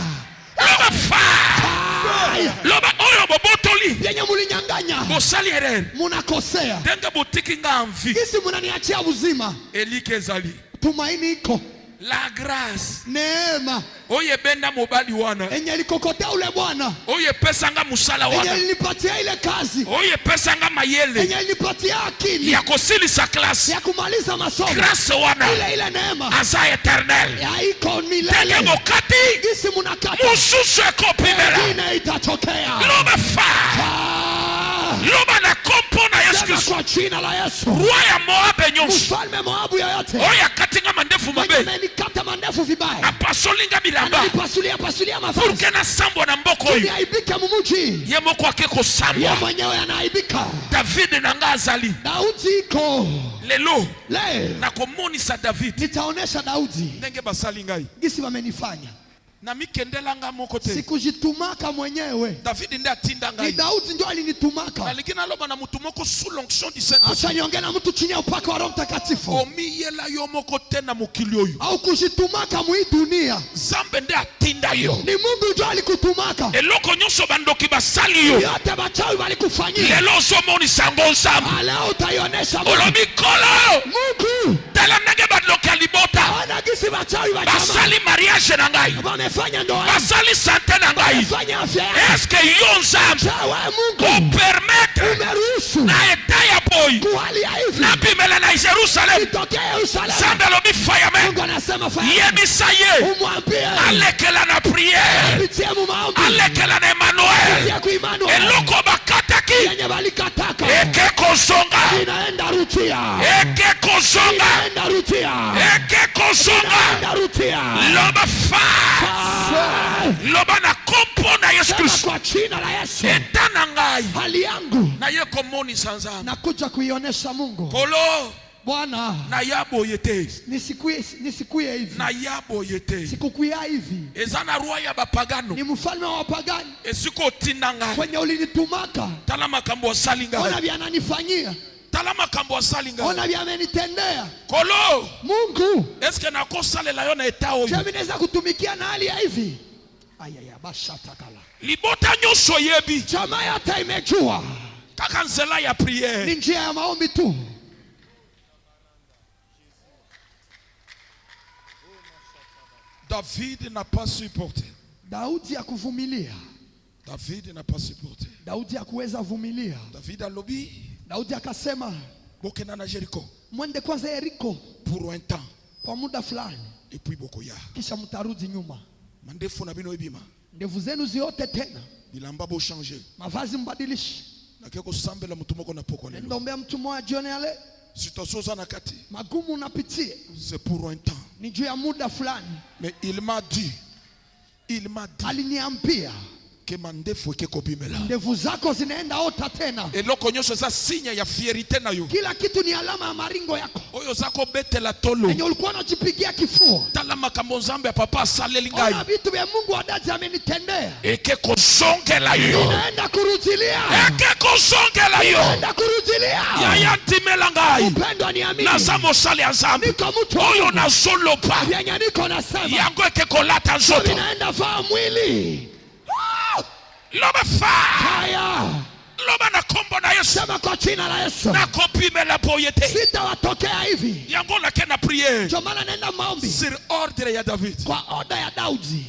loba fire loba oyo bobotoli benye mulinyanganya bosali erreur munakosea ndenge botiki nga mvi kisi munaniachia uzima elike ezali tumaini iko la grâce neema oye benda mobali wana enye likokotea ule bwana oye pesanga musala enye wana linipatia ile kazi oye pesanga mayele enye linipatia akili ya kosilisa klase ya kumaliza masomo grâce wana ile neema aza eternel ya iko tenge milele bokati gisi munakata mususu ekopimela ingine itatokea loba fire loba na kompo na Yesu Kristo kwa jina la Yesu roi ya Moabe nyonso mfalme Moabu yoyote oyo akatinga mandefu mabe amenikata mandefu vibaya apasolinga bilamba pasulia mavazi purke na sambo na mboko oyo aibike mumuji ye moko ake kosambwa ye mwenyewe anaaibika David na nga azali Daudi iko lelo le na komonisa David nitaonesha Daudi ndenge basali ngai gisi wamenifanya na mikendelanga moko te sikujitumaka mwenyewe David ndiye atinda ni ngai Daudi ndio alinitumaka alikina loba na mutu moko sous l'onction du Saint-Esprit acha niongee na mtu chini ya upako wa Roho Mtakatifu omiyela yo moko te na mokili oyo au kujitumaka mwi dunia Zambe ndiye atinda yo ni Mungu ndio alikutumaka eloko nyonso bandoki basali yo yote bachawi walikufanyia lelo ozomonisa ngo nzambe leo utaionesha olobi kolo Mungu tala ndenge bandoki alibota ana gisi bachawi basali mariage na ngai wamefanya ndoa basali sante na ngai wamefanya afya eske yo nzambe wewe Mungu opermettre umeruhusu na eta ya boy kuhali ya hivi na bimela na Jerusalem itokee Yerusalemu Zambe alobi fayame Mungu anasema fanya yebisa ye umwambie alekela na priere pitia mu maombi alekela na Emmanuel pitia ku Emmanuel eloko bakataki yenye balikataka eke kozonga inaenda rutia eke kozonga inaenda rutia eke kozonga inaenda rutia loba fa loba na kompo na Yesu Kristo kwa jina la Yesu eta na ngai hali yangu na ye komonisa nzambe nakuja kuionyesha Mungu kolo Bwana na yabo yete nisikuye hivi na yabo yete sikukuya hivi ezana roi ya bapagano ni mfalme wa wapagani esiko tinanga kwenye ulinitumaka tala makambo salinga ona vya ananifanyia tala makambo salinga ona vya amenitendea kolo Mungu eske na kosalela yo na etao je naweza kutumikia na hali ya hivi ayaya bashatakala libota nyosho yebi jamaa hata imejua kaka nzela ya prière ni njia ya maombi tu. David n'a pas supporté. Daudi hakuvumilia. David n'a pas supporté. Daudi hakuweza vumilia. David alobi. Daudi akasema bokena na Jericho. Mwende kwanza Yeriko pour un temps. Kwa muda fulani. Et puis bokoya. Kisha mtarudi nyuma. Mandefu na bino ebima. Ndevu zenu ziote tena. Bilamba bo changer. Mavazi mbadilishi. Na keko sambela mtu moko na poko lelo. Ndombea mtu mmoja jioni yale. Situation za nakati. Magumu unapitia. C'est pour un temps. Ni juu ya muda fulani. Mais il m'a dit. Aliniambia que mandefu keko bimela. Ndevu zako zinaenda ota tena. Eloko nyosho za sinya ya fierite na yo. Kila kitu ni alama ya maringo yako. Oyo zako bete la tolo. Enye ulikuwa unajipigia kifua. Tala makambo nzambe ya papa saleli ngai. Ona vitu vya Mungu adazi amenitendea. Ekeko zongela yo. Inaenda kurudilia. Ekeko zongela yo. Inaenda kurudilia. Yaya ntimela ngai. Upendo ni amini. Na samo sali ya nzambe. Niko mtu. Oyo na zolopa. Yenye niko nasema. Yango ekeko lata nzoto. Inaenda vaa mwili. Loba fire. Loba na kombo na Yesu. Sema kwa jina la Yesu. Na kopime la boyete. Sitawatokea hivi. Yango na kena prier. Ndio maana nenda maombi. Sur ordre ya David. Kwa order ya Daudi.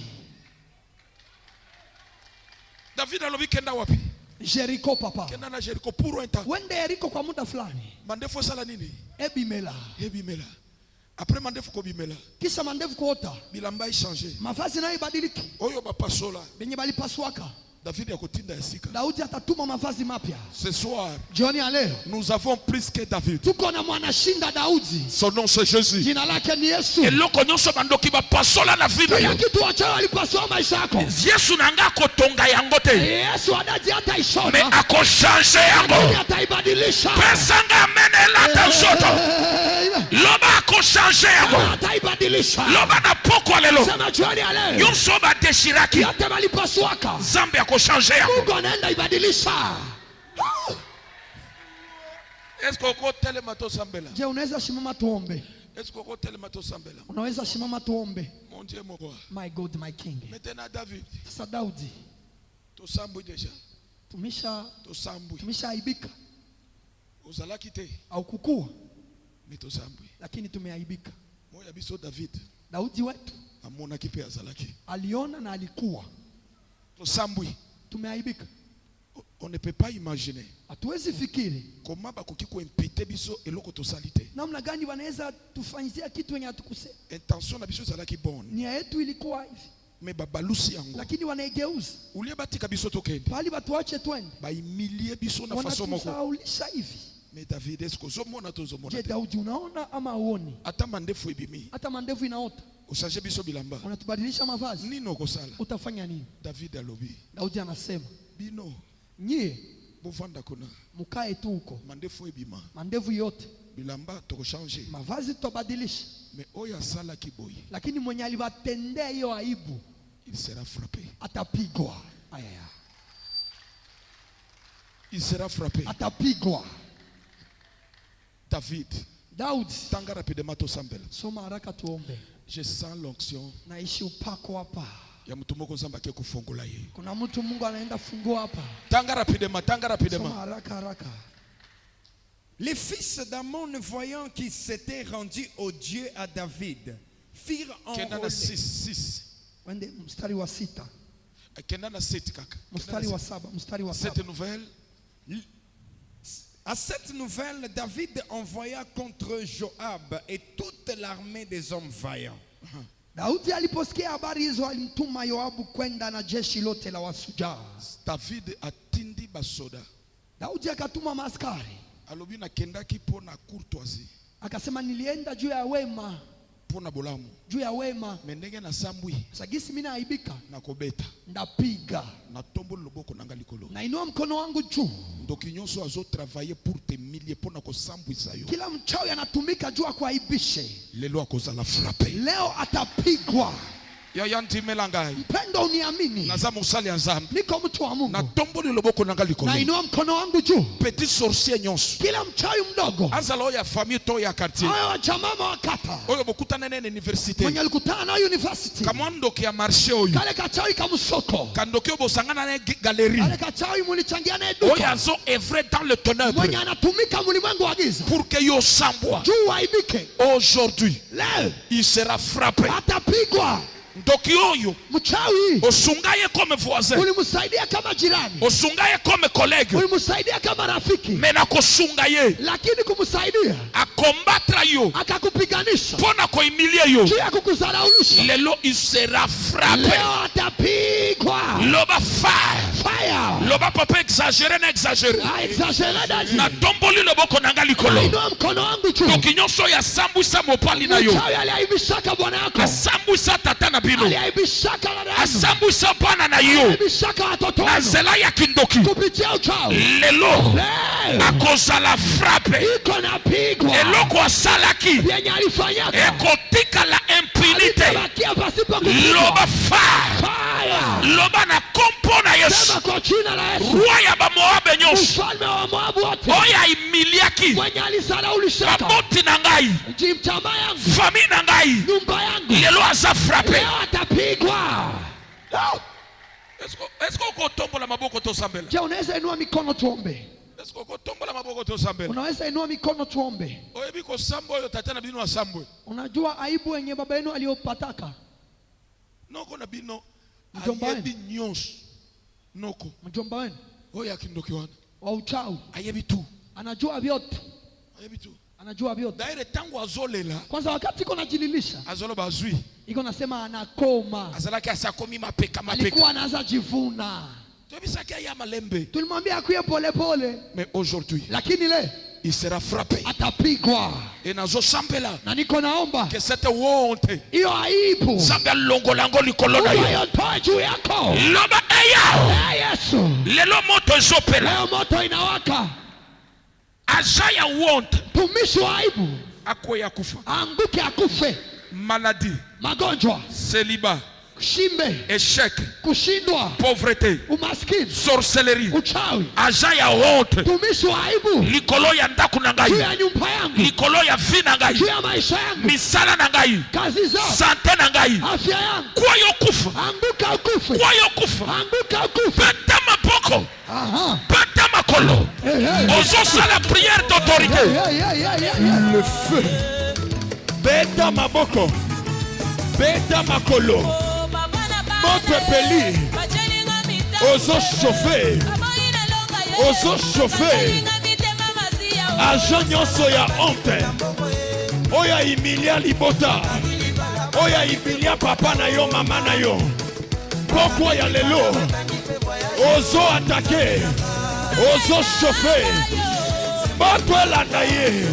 David alobi kenda wapi? Jericho papa. Kenda na Jericho pour un temps. Wende Jericho kwa muda fulani. Mandefu sala nini? Ebimela. Ebimela. Après mandefu ko bimela. Kisha mandefu kuota. Bilamba changer. Mavazi nayo ibadiliki. Oyo bapasola. Benye balipaswaka. David yakotinda yasika. Daudi atatuma mavazi mapya. Ce soir, jioni ya leo, nous avons plus que David. Tuko na mwanashinda Daudi. Son nom c'est Jésus. Jina lake ni Yesu. Eloko nyonso bandoki bapasola na vida yo. Kitu wachawi walipasua maisha yako. Yesu nanga kotonga yango te. Yesu adaji hata ishona. Mais ako changer yango. Ataibadilisha. Pesanga menela tanzoto. Loba ako changer yango. Ataibadilisha. Loba na poko lelo. Sema jioni ya leo. Yonso ba deshiraki. Yote balipasuaka. Zambe ako changer yango. Mungu anaenda ibadilisha. Est-ce qu'on telema to sambela? Je, unaweza simama tuombe? Est-ce qu'on telema to sambela? Unaweza simama tuombe? Mon Dieu mon roi. My God, my King. Maintenant David. Sasa Daudi. To sambu deja. Tumisha aibika. Uzalaki te. Au kukua. Mito sambu. Lakini tumeaibika. Moya biso David. Daudi wetu. Amona kipe azalaki. Aliona na alikuwa. To sambu. Tumeaibika. On ne peut pas imaginer. Hatuwezi fikiri comment bakoki ko impiter biso eloko to salite. Namna gani wanaweza tufanyizia kitu yenye hatukuse. Intention na biso zalaki bonne. Nia yetu ilikuwa hivi. Mais babalusi yango. Lakini wanaigeuza. Ulie batika biso tokende. Bali batuache twende. Ba humilier biso na façon moko. Wanatusahulisha hivi. Mais David est-ce que zomona to zomona. Je, Daudi unaona ama uoni? Ata mandefu ibimi. Hata mandevu inaota. Usaje biso bilamba. Unatubadilisha mavazi. Nino kosala. Utafanya nini? David alobi. Daudi anasema. Bino. Nyie bovanda kuna. Mukae tu huko. Mandefu ibima. Mandevu yote. Bilamba toko changer. Mavazi tutabadilisha. Mais oya sala kiboyi. Lakini mwenye aliwatendea hiyo aibu. Il sera frappé. Atapigwa. Aya. Il sera frappé. Atapigwa. David. Daudi. Tanga rapidement to sambela. Soma haraka tuombe. Je sens l'onction. Naishi upako hapa. Ya mtu moko zamba ke kufungula ye. Kuna mtu Mungu anaenda fungua hapa. Tanga rapidement, tanga rapidement. Soma haraka haraka. Les fils d'Amon, voyant qu'il s'était rendu au Dieu à David, firent enrôler. 6. Wende mstari wa 6. Kenana 7 kaka. Mstari wa 7, mstari wa 7. Cette nouvelle. À cette nouvelle, David envoya contre Joab et toute l'armée des hommes vaillants. Daudi aliposikia habari hizo alimtuma Yoabu kwenda na jeshi lote la wasujaa. David atindi basoda. Daudi akatuma maaskari. Alobi na kendaki po na courtoisie. Akasema nilienda juu ya wema. pona bolamu juu ya wema. Mendenge na sambwi Sagisi mimi naibika na kobeta ndapiga na tombo loboko nanga likolo na inua mkono wangu juu. Ndoki nyonso azo travailler pour te humilier pona ko sambwisa yo. Kila mchawi anatumika juu akuaibishe. Lelo akoza la frapper. Leo atapigwa. Mpendo uniamini. Niko mtu wa Mungu. Na tombo loboko nanga likolo. Na inua mkono wangu juu. Petit sorcier nyonso. Kila mchawi mdogo. Azalo ya famille to ya quartier. Ayo jamaa wa kata. Oyo bokutana nene université. Mwenye alikutana na university. Kamwando kia marché oyo. Kale kachawi kamusoko. Kandoki obo sangana na galerie. Kale kachawi mulichangia na duka. Oyo azo evre dans le ténèbre. Mwenye anatumika mulimwengu wa giza. Pour que yo sambwa. Juu waibike. Aujourd'hui. Leo. Il sera frappé. Atapigwa. Ndoki oyo mchawi osungaye comme voisin, ulimsaidia kama jirani, osungaye comme collègue, ulimsaidia kama rafiki, mena kosungaye, lakini kumsaidia a combattre yo, akakupiganisha pona ko humilier yo, juu ya kukudharaulisha, lelo il sera frappé. Leo atapigwa. Loba fire. Loba papa exagérer na exagérer. Exagérer daji. Na tomboli loboko nanga likolo. Inua mkono wangu juu. Tokinyonso ya sambwisa mopali na yo. Mchawi aliaibishaka bwana yako. Asambwisa tata na bino. Aliaibishaka na damu. Asambwisa pana na yo. Aliaibishaka watoto wako. Na zela ya kindoki. Kupitia uchawi. Lelo. Akoza la frappe. Iko na pigwa. Eloko asalaki. Yenye alifanyaka. Ekotika la impunité. Loba fire. Loba na kompo na Yesu. Sema kwa jina la Yesu. Roi ya ba Moabe nyonso. Mfalme wa Moabu wote. Oya imiliaki. Mwenye alizalaulishaka. Baboti na ngai. Jimchama yangu. Famille na ngai. Nyumba yangu. Lelo aza frappé. Leo atapigwa. Est-ce qu'on tombe la maboko to sambela? Je, unaweza inua mikono tuombe? Est-ce qu'on tombe la maboko to sambela? Unaweza inua mikono tuombe? Oyebi ko sambo yo tatana bino asambwe. Unajua aibu yenye baba yenu aliyopataka? Noko na bino. Ayebi nyonso. Noko. Mjomba wenu. Oya kindoki wana. Wa uchawi. Ayebi tu. Anajua vyote. Ayebi tu. Anajua vyote. Daire tangu azolela. Kwanza wakati iko najililisha. Azolo bazui. Iko nasema anakoma. Azalaki asakomi mapeka. Alikuwa anaanza jivuna. Tulimwambia akuye pole pole. Mais aujourd'hui, lakini le il sera frappé. Atapigwa. Et nazo sambela. Na niko naomba. Que cette honte. Iyo aibu. Sambela longolango likolo na yo. Uyotoe juu yako. Loba eya. Yesu. Lelo moto ezopela. Leo moto inawaka. Azaya honte. Tumishi wa aibu. Akwe ya kufa. Anguke akufe. Maladie. Magonjwa. Célibat. Shimbe. Échec. Kushindwa. Pauvreté. Umaskini. Sorcellerie. Uchawi. Azaya honte. Tumishi wa aibu. Likolo ya ndaku na ngai. Juu ya nyumba yangu. Likolo ya vi na ngai. Juu ya maisha yangu. Misala na ngai. Kazi zangu. Sante na ngai. Afya yangu. Kwa yo kufa. Anguka ukufe. Kwa yo kufa. Anguka ukufe. Peta mapoko. Aha. Peta makolo. Ozo sala prière d'autorité. Le feu. Beta maboko. Beta makolo. Moto peli. Ozo chauffer. Ozo chauffer. Agent nyonso ya honte. Oya imilia libota. Oya imilia papa na yo, mama na yo. Pourquoi ya lelo? Ozo attaquer. Ozo chauffer. Moto elanda ye.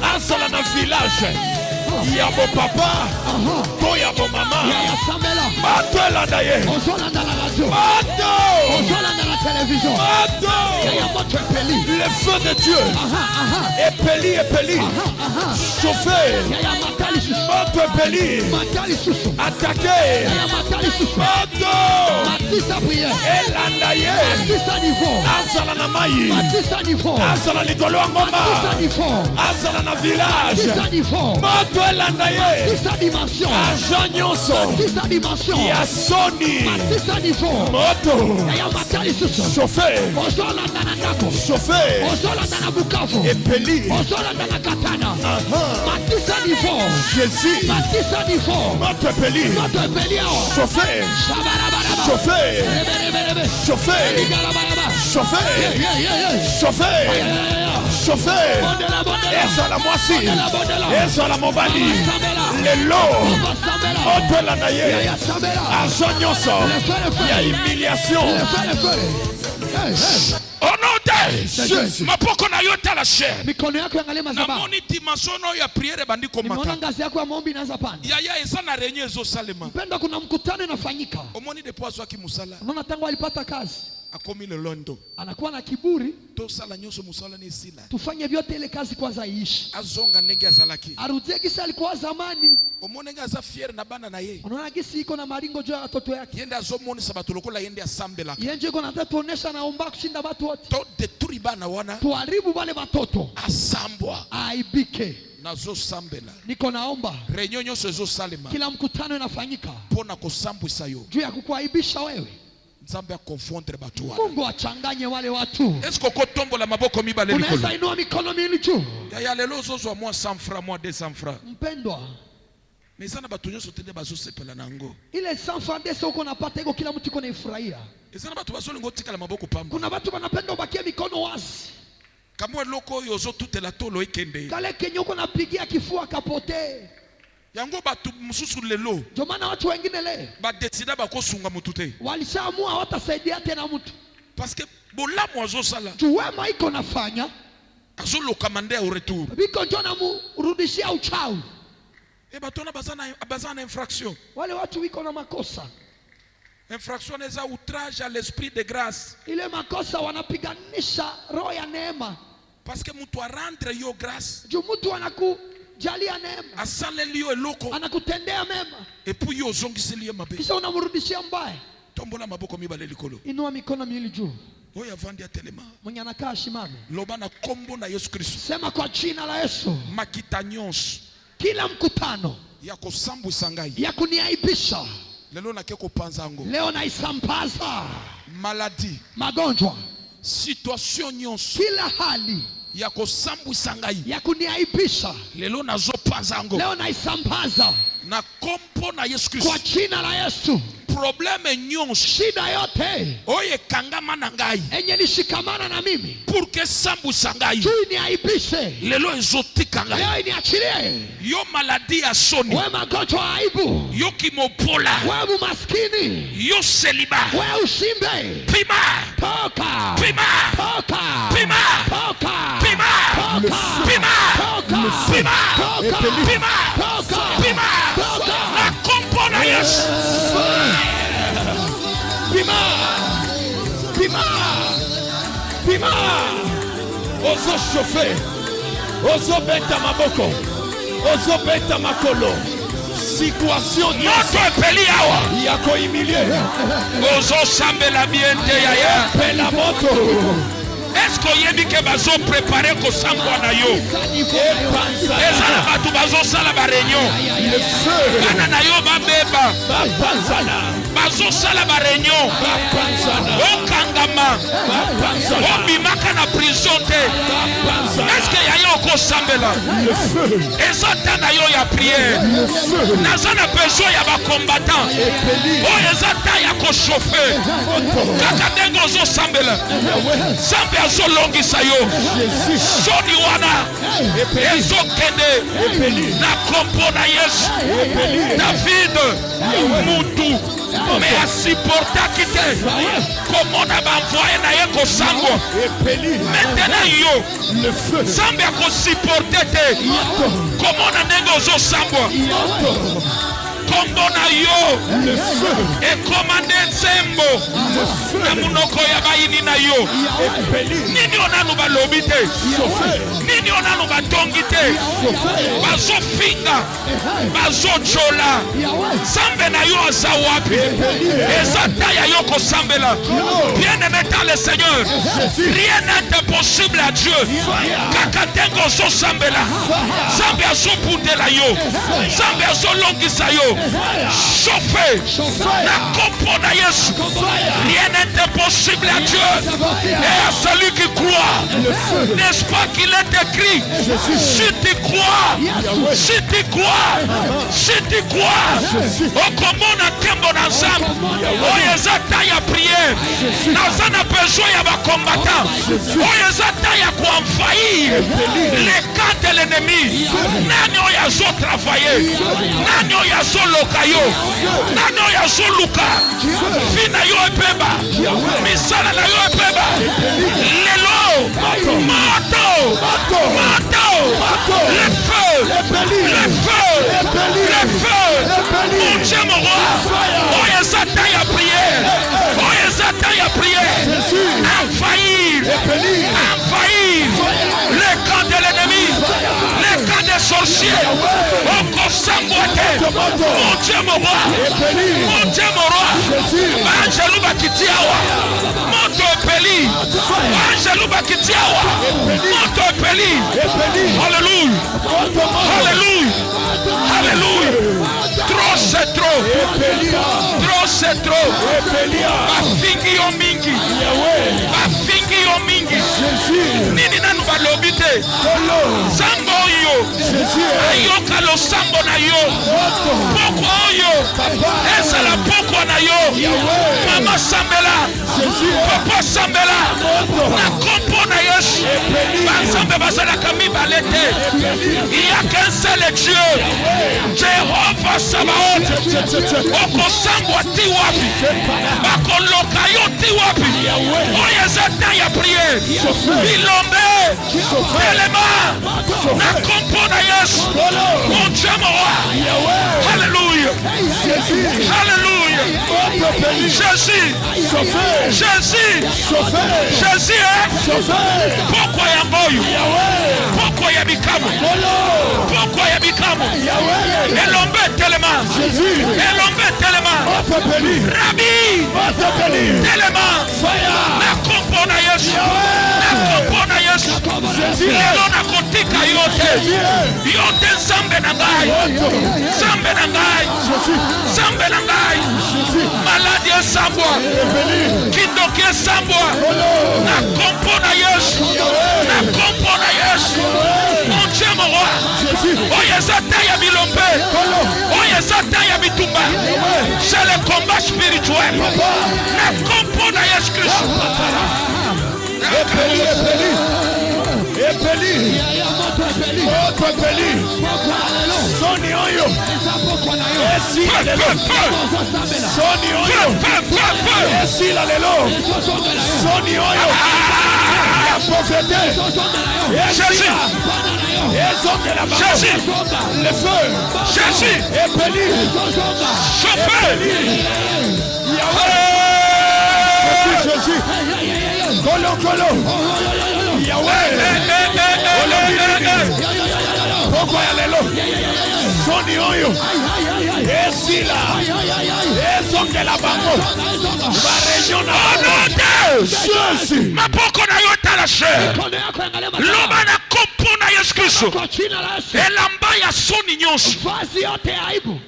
Asala na village. Yabo papa. To yabo mama. Moto elanda ye. Ozo landa la radio. Moto. Ozo landa la télévision. Moto. Le feu de Dieu. Epeli, epeli. Chauffer. Moto epeli. Attaquer. Moto. Elanda ye. Azala na mai. Azala likolo ya ngomba. Azala na village. Moto elanda ye. Agent nyonso. Ya soni. Moto. Chauffer. Chauffer. Epeli. Jésus. Moto epeli. Chauffer. Chauffer. Chauffer. Chauffer. Chauffer. Chauffer. Ezala mwasi. Ezala mobali. Lelo. Moto elanda ye. Agent nyonso. Ya humiliation. Au nom de chaise. Mapoko na yote la chaise. Mikono yako angalia madhabahu. Na moni dimension ya prière bandiko mata. Nimeona ngazi yako ya maombi inaanza panda. Yaya esa na renye zo salema. Mpendo kuna mkutano inafanyika. Omoni de poazo akimusala. Unaona tangu alipata kazi. Akomi le londo. Anakuwa na kiburi. To sala nyoso musala ni sila. Tufanye vyote ile kazi kwanza iishi. Azonga nenge azalaki. Arudie gisi alikuwa zamani. Omone nga za fier na bana na ye. Unaona gisi iko na maringo juu ya watoto yake. Yende azomoni sabato lokola yende asambela. Yende iko na tuonesha naomba kushinda watu wote. To deturi bana wana. Tuharibu wale watoto. Asambwa. Aibike. Nazo sambela. Niko naomba. Renyonyo sezo salema. Kila mkutano inafanyika. Pona kusambwisa yo. Juu ya kukuaibisha wewe. Nzambe confondre batu wana. Mungu achanganye wale watu. Esko ko tombo la maboko mibale likolo. Unaweza inua mikono miwili juu. Ya lelo zozo moi 100 francs moi 200 francs. Mpendwa. Nisana batu nyoso tende bazo sepela nango. Ile 100 francs desa uko napata iko kila mtu iko naifurahia. Nisana batu bazo lingo tika la maboko pamba. Kuna watu wanapenda ubakie mikono wazi. Kamwe loko yozo tutela tolo ikende. Kale kenye uko napigia kifua kapotee. Yango batu mususu lelo. Ndio maana watu wengine le Ba desida bako sunga mutute. Walishaamua hawatasaidia tena mtu. Parce que bolamu azo sala. Tuwema iko nafanya. Azo lo commander au retour. Biko njona murudishia uchawi. Batona bazana infraction. Wale watu wiko na makosa. Infraction eza outrage à l'esprit de grâce. Ile makosa wanapiganisha roho ya neema. Parce que mtu rendre yo grâce. Juu mtu anakujalia neema. Asale liyo eloko. Anakutendea mema. Et puis yo zongiseli mabe. Kisha unamrudishia mbaya. Tombola maboko mibale likolo. Inua mikono miwili juu. Oya vandi atelema. Mwenye anakaa shimame. Loba na kombo na Yesu Kristo. Sema kwa jina la Yesu. Makitanyons. Kila mkutano ya kusambu sangai. Ya kuniaibisha. Lelo na keko panzango. Leo na isambaza. Maladie. Magonjwa. Situation nyons. Kila hali. Ya kusambu sangai. Ya kuniaibisha. Lelo na zo panzango. Leo na isambaza. Na kompo na Yesu Kristo. Kwa jina la Yesu. Probleme nyons. Shida yote. Oye kangama na ngai. Enye nishikamana na mimi. Pour que sambu sangai. Chui niaibishe. Lelo ezotika ngai. Leo niachilie. Yo maladie ya soni. We magonjwa aibu. Yo kimopola. We umaskini. Yo seliba. We ushimbe. Pima. Toka. Pima. Toka. Pima. Toka. Pima. Toka. Pima. Toka. Pima. Toka. Pima. Toka. Pima. Toka. Na kompona Yesu. Pima. Pima. Pima. Ozo chauffer. Ozo beta maboko. Ozo beta makolo. Situation Moto epeli awa. yako humilier. Ozo sambela biente yaya. Pela moto. Est-ce que yebi ke bazo préparer ko sambwa na yo? Ezala batu bazo sala ba réunion. Le feu. Kana na yo ba beba. Bazo sala ba réunion. Okangama. Obimaka na prison te. Est-ce que yayo ko sambela? Le feu. Ezata na yo ya prière. Nazana besoin ya ba combattant. Oh ezata ya ko chauffer. Kaka dengo zo sambela. Sambe azo longisa yo. Soni wana. Ezo kende. Na kompo na Yesu. David. Mutu. Mais à supporter quitter. Comment on a envoyé na yeko sango. Maintenant yo. Le feu. Sambe ako supporter te. Comment on a négozo sango. Kombo na yo. Le feu. Et commandé Zembo. Na munoko ya bayini na yo. Nini onanu ba lobi te. Nini onanu ba tongi te. Bazo finga. Bazo chola. Sambe na yo asa wapi. Ezata ya yo ko sambela. Bien-aimé dans le Seigneur. Rien n'est impossible à Dieu. Kakatengo so sambela. Sambe azo putela yo. Sambe azo longisa yo. Chauffé. La compo na Yesu. Rien n'est impossible à Dieu. Et à celui qui croit. N'est-ce pas qu'il est écrit? Si tu crois. Si tu crois. Si tu crois. Au commande Kembo Nazam. Oh yezata ya prière. Nazana besoin ya ba combattant. Oh yezata ya ko envahir les camps de l'ennemi. Nani oyazo travailler. Nani oyazo azoloka yo nano yazoluka fina yo epeba misala na yo epeba lelo moto le feu mon Dieu mon roi oh yezata ya prière envahir les camps de l'ennemi les camps des sorciers mon Dieu mon roi Angelou bakitiawa moto epeli Angelou bakitiawa moto epeli Alléluia trop c'est trop bafingi yo mingi nini nanu balobi te sambo oyo ayoka losambo na yo pokwa oyo ezala pokwa na yo mama sambela papa sambela na kompo na yesu banzambe bazalaka mibale te il y a qu'un seul Dieu Jehova Sabaoth okosambwa ti wapi bakoloka yo ti wapi oyo eza temps ya priere bilombe telema na kompo na yesu mon Dieu mon roi alléluia Jésus pokwa ya ngoyo pokwa ya bikamo elombe telema rabi telema na kompo na yesu lelo nakotika yote nzambe na ngai maladi esambwa kindoki esambwa na kompo na yesu mon Dieu mon roi oyo eza ta ya bilombe oyo eza ta ya bitumba c'est le combat spirituel na kompo na yesu Christ epeli soni oyo esila lelo soni oyo ya profete ezongela le feu Jésus epeli Jésus kolo Yahweh pokwa ya lelo soni oyo esila ezongela bango baregion na Jésus mapoko na yo talashe loba na kompo na Yesu Kristo elamba ya soni nyonso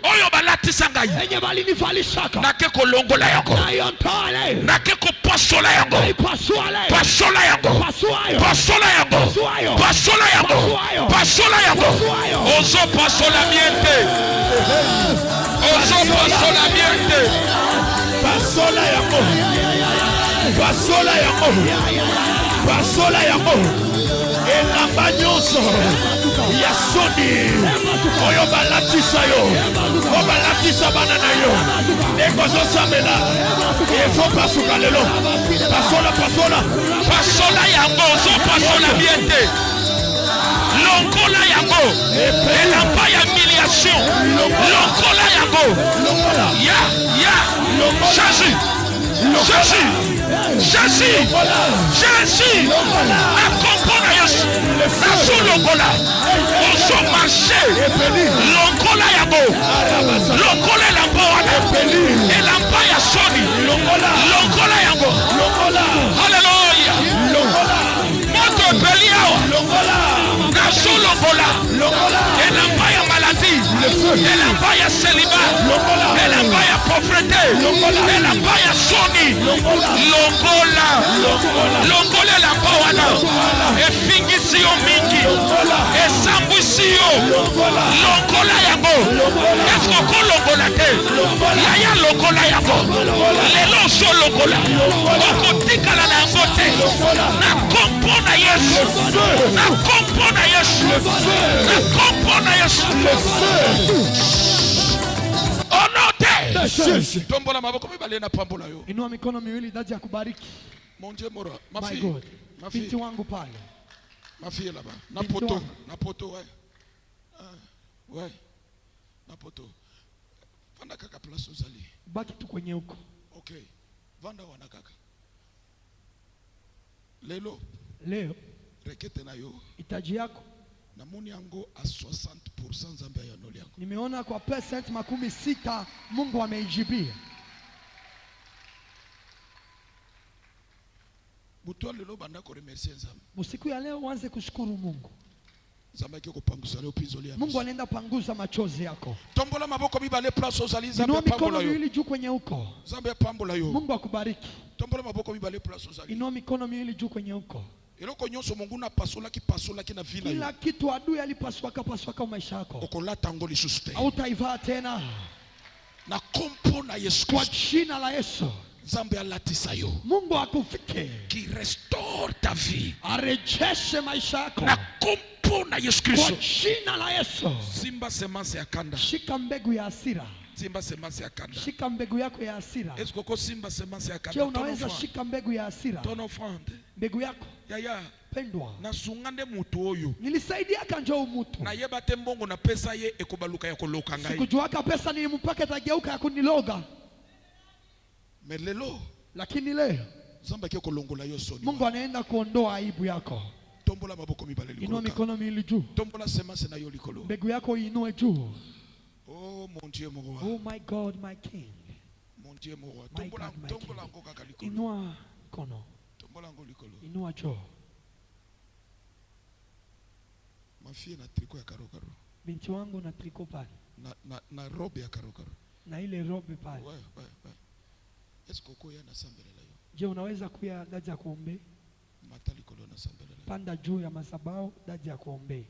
oyo balatisa ngai nake kolongola yango nake kopasola yango ozo pasola miente pasola yango elamba nyonso ya soni oyo balatisa yo oyo balatisa bana na yo ekozosambela efo pasuka lelo pasola yango ozopasola bien te longola yango elamba ya humiliation longola yango ya Jésus akompo na Yesu nazolongola ozomarche longola yango longola elamba wana elamba ya soni longola yango haleluya moto epeli awa nazolongola elamba ya maladi elamba ya celibat elamba ya pauvreté elamba ya soni longola elamba wana efingisi yo mingi esambwisi yo longola yango eske okolongola te yaya longola yango lelo ozolongola okotikala na yango te na kompo na Yesu blesses. Tombola maboko mibale na pambola yo. Inua mikono miwili daddy akubariki. Mon Dieu mora. Ma My fille. God. Ma fille. Binti wangu pale. Ma fille là-bas. Na Binti poto. wangu. Na poto ouais. Ouais. Na poto. Vanda kaka place uzali. Baki tu kwenye huko. Okay. Vanda wana kaka. Lelo. Rekete na yo. Itaji yako. Na muni yango a 60% Nzambe ya noli yango. Nimeona kwa percent 60 Mungu ameijibia. Buto lelo banda ko remercier Nzambe. Usiku ya leo uanze kushukuru Mungu. Nzambe yake kupanguza leo pinzoli ya. Mungu anaenda panguza machozi yako. Tombola maboko mibale place uzali Nzambe Inua pambola mikono yo. miwili juu kwenye huko. Nzambe pambola yo. Mungu akubariki. Tombola maboko mibale place uzali. Inua mikono miwili juu kwenye huko. Eloko nyonso Mungu na pasola ki na vina yo. Kila kitu adui alipaswaka maisha yako. Okolata ngo lisuste. Hautaivaa tena. Na kompo na Yesu Kwa Kristo. jina la Yesu. Nzambe alatisa yo. Mungu akufike. Qui restaure ta vie. Arejeshe maisha yako. Na kompo na Yesu Kristo. Kwa jina la Yesu. Simba semence ya kanda. Shika mbegu ya hasira. Simba semence ya kanda. Shika mbegu yako ya hasira. Est-ce que simba semence ya kanda? Je, unaweza shika mbegu ya hasira? Ton offrande. Mbegu yako. Yaya. Pendwa. Na sungande mutu oyo. Nilisaidia kanjo mutu. Na yeba tembongo na pesa ye ekobaluka ya koloka ngai. Sikujuaka pesa nilimpaka tageuka ya kuniloga. Melelo. Lakini leo Nzambe ke kolongola yo soni. Mungu anaenda kuondoa aibu yako. Tombola maboko mibale likolo. Inua mikono miwili juu. Tombola semence na yo likolo. Mbegu yako inue juu. Oh mon Dieu mon roi. Oh my God, my King. Mon Dieu mon roi. My Tombola God, my tombola King. ngo kaka likolo. Inua mkono. Tombola ngo likolo. Inua juu. Ma fille na tricot ya karo karo. Binti wangu na triko pale. Na robe ya karo karo. Na ile robe pale. Ouais. Est-ce que koya na sambelela yo? Je, unaweza kuya daja kuombe? Mata likolo na sambelela. Panda juu ya madhabahu daja kuombe.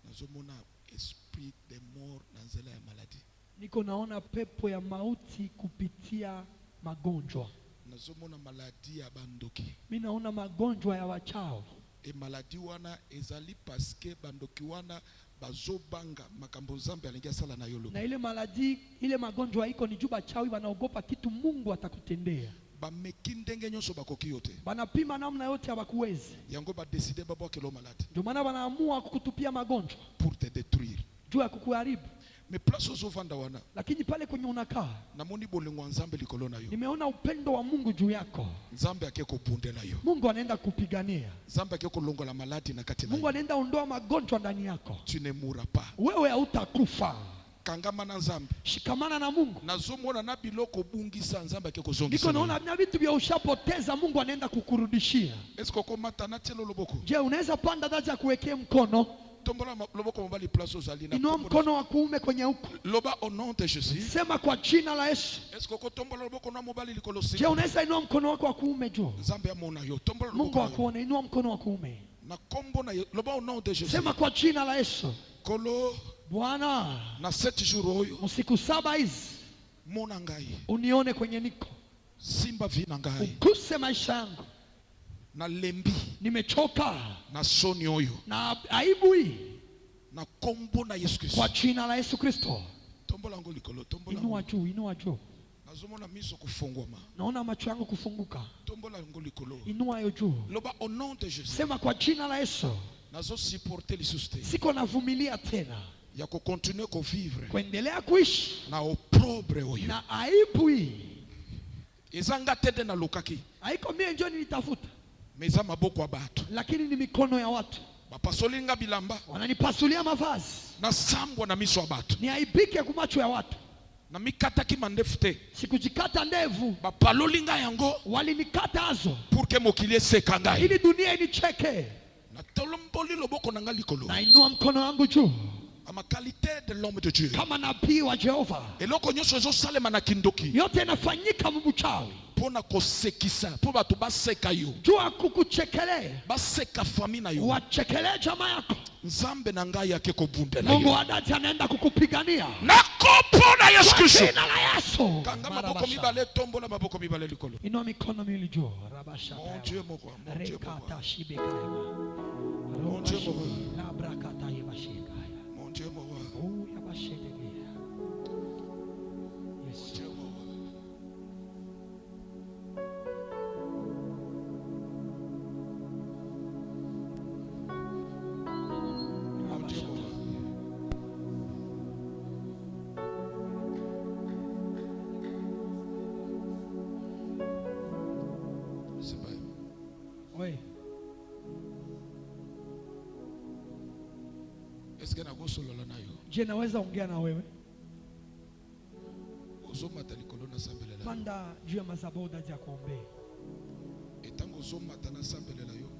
Nazomona esprit de mort na nzela ya maladie. Niko naona pepo ya mauti kupitia magonjwa. Nazomona maladie ya bandoki. Mimi naona magonjwa ya wachao. E maladie wana ezali parce que bandoki wana bazobanga makambo Nzambe alingia sala na yolo. Na ile maladi, ile magonjwa iko ni juba chawi wanaogopa kitu Mungu atakutendea. Ba mekindenge nyonso bakoki yote. Banapima namna yote hawakuwezi. Yango ba décider babo kelo malade. Ndio maana wanaamua kukutupia magonjwa Pour te détruire. juu ya kukuharibu. Mais place ozovanda wana. Lakini pale kwenye unakaa, Namoni bolengo Nzambe likolo na yo. nimeona upendo wa Mungu juu yako. Nzambe akeko bundela yo. Mungu anaenda kupigania. Nzambe akeko longola maladi na kati na yo. Mungu anaenda ondoa magonjwa ndani yako. Tu ne mourras pas. Wewe hautakufa. Kangama na Nzambe. Shikamana na Mungu. Nazomona na biloko bungisa Nzambe akeko Niko zongisa. naona na vitu vya ushapoteza Mungu anaenda kukurudishia. Est-ce que komata na telo loboko? Je, unaweza panda daja kuwekea mkono? Tombola loboko mbali place ozali na. Inua mkono wa kuume kwenye huko. Loba au nom de Jésus. Sema kwa jina la Yesu. Est-ce que tombola loboko na mobali likolo si? Je, unaweza inua mkono wako wa kuume juu? Nzambe amona yo. Tombola Mungu loboko. akuone, inua mkono wa kuume. Na kombo na loba au nom de Jésus. Sema kwa jina la Yesu. Kolo Bwana, na 7 jours oyo. usiku 7 hizi Mona ngai. unione kwenye niko. Simba vina ngai. Uguse maisha yangu. Na lembi. Nimechoka Na soni oyo. na aibu hii. Na kombo na Yesu Kristo. Kwa jina la Yesu Kristo. Tombola ngo likolo. Tombola. Inua juu, inua juu. Nazomona miso kufungwa. Naona macho yangu kufunguka. Tombola ngo likolo. Inua yo juu. Loba au nom de Jésus. Sema kwa jina la Yesu. Nazo supporter lisuste. Siko navumilia tena. Ya ko continuer ko vivre. Kuendelea kuishi Na opprobre oyo. na aibu hii. Ezanga tende na lokaki. Haiko mie njoo nilitafuta. Meza maboko wa batu. Lakini ni mikono ya watu. Bapasolinga bilamba. Wananipasulia mavazi. Na sambwa na miso wa batu. Ni aibike kwa macho ya watu. Na mikata ki mandefu te. Sikujikata ndevu. Bapalolinga yango. Walinikata hazo. Pour que mokilie sekanga. Ili dunia inicheke. Na tolomboli loboko na ngali kolo. Na inua mkono wangu juu. Ama qualité de l'homme de Dieu. Kama nabii wa Jehova. Eloko nyonso ezo salema na kindoki. Yote yanafanyika mbuchawi. Pona kosekisa. Po batu baseka yo. Jua kukuchekele. Baseka famille na yo. Wachekele jamaa yako. Nzambe na ngai yake ko bundela yo. Mungu wadati anaenda kukupigania. Na kopo na Yesu Kristo. Kwa jina la Yesu. Kanga maboko mibale tombola maboko mibale likolo. Inua mikono miwili juu. Rabasha. Mon Dieu mon roi, mon Dieu mon roi. Rekata shibekaya. Mon Dieu mon roi. Labrakata yebashekaya. Mon Dieu mon roi. Oh yabashekaya. Je, naweza ongea na wewe? Panda juu ya madhabahu dadi ya kuombea.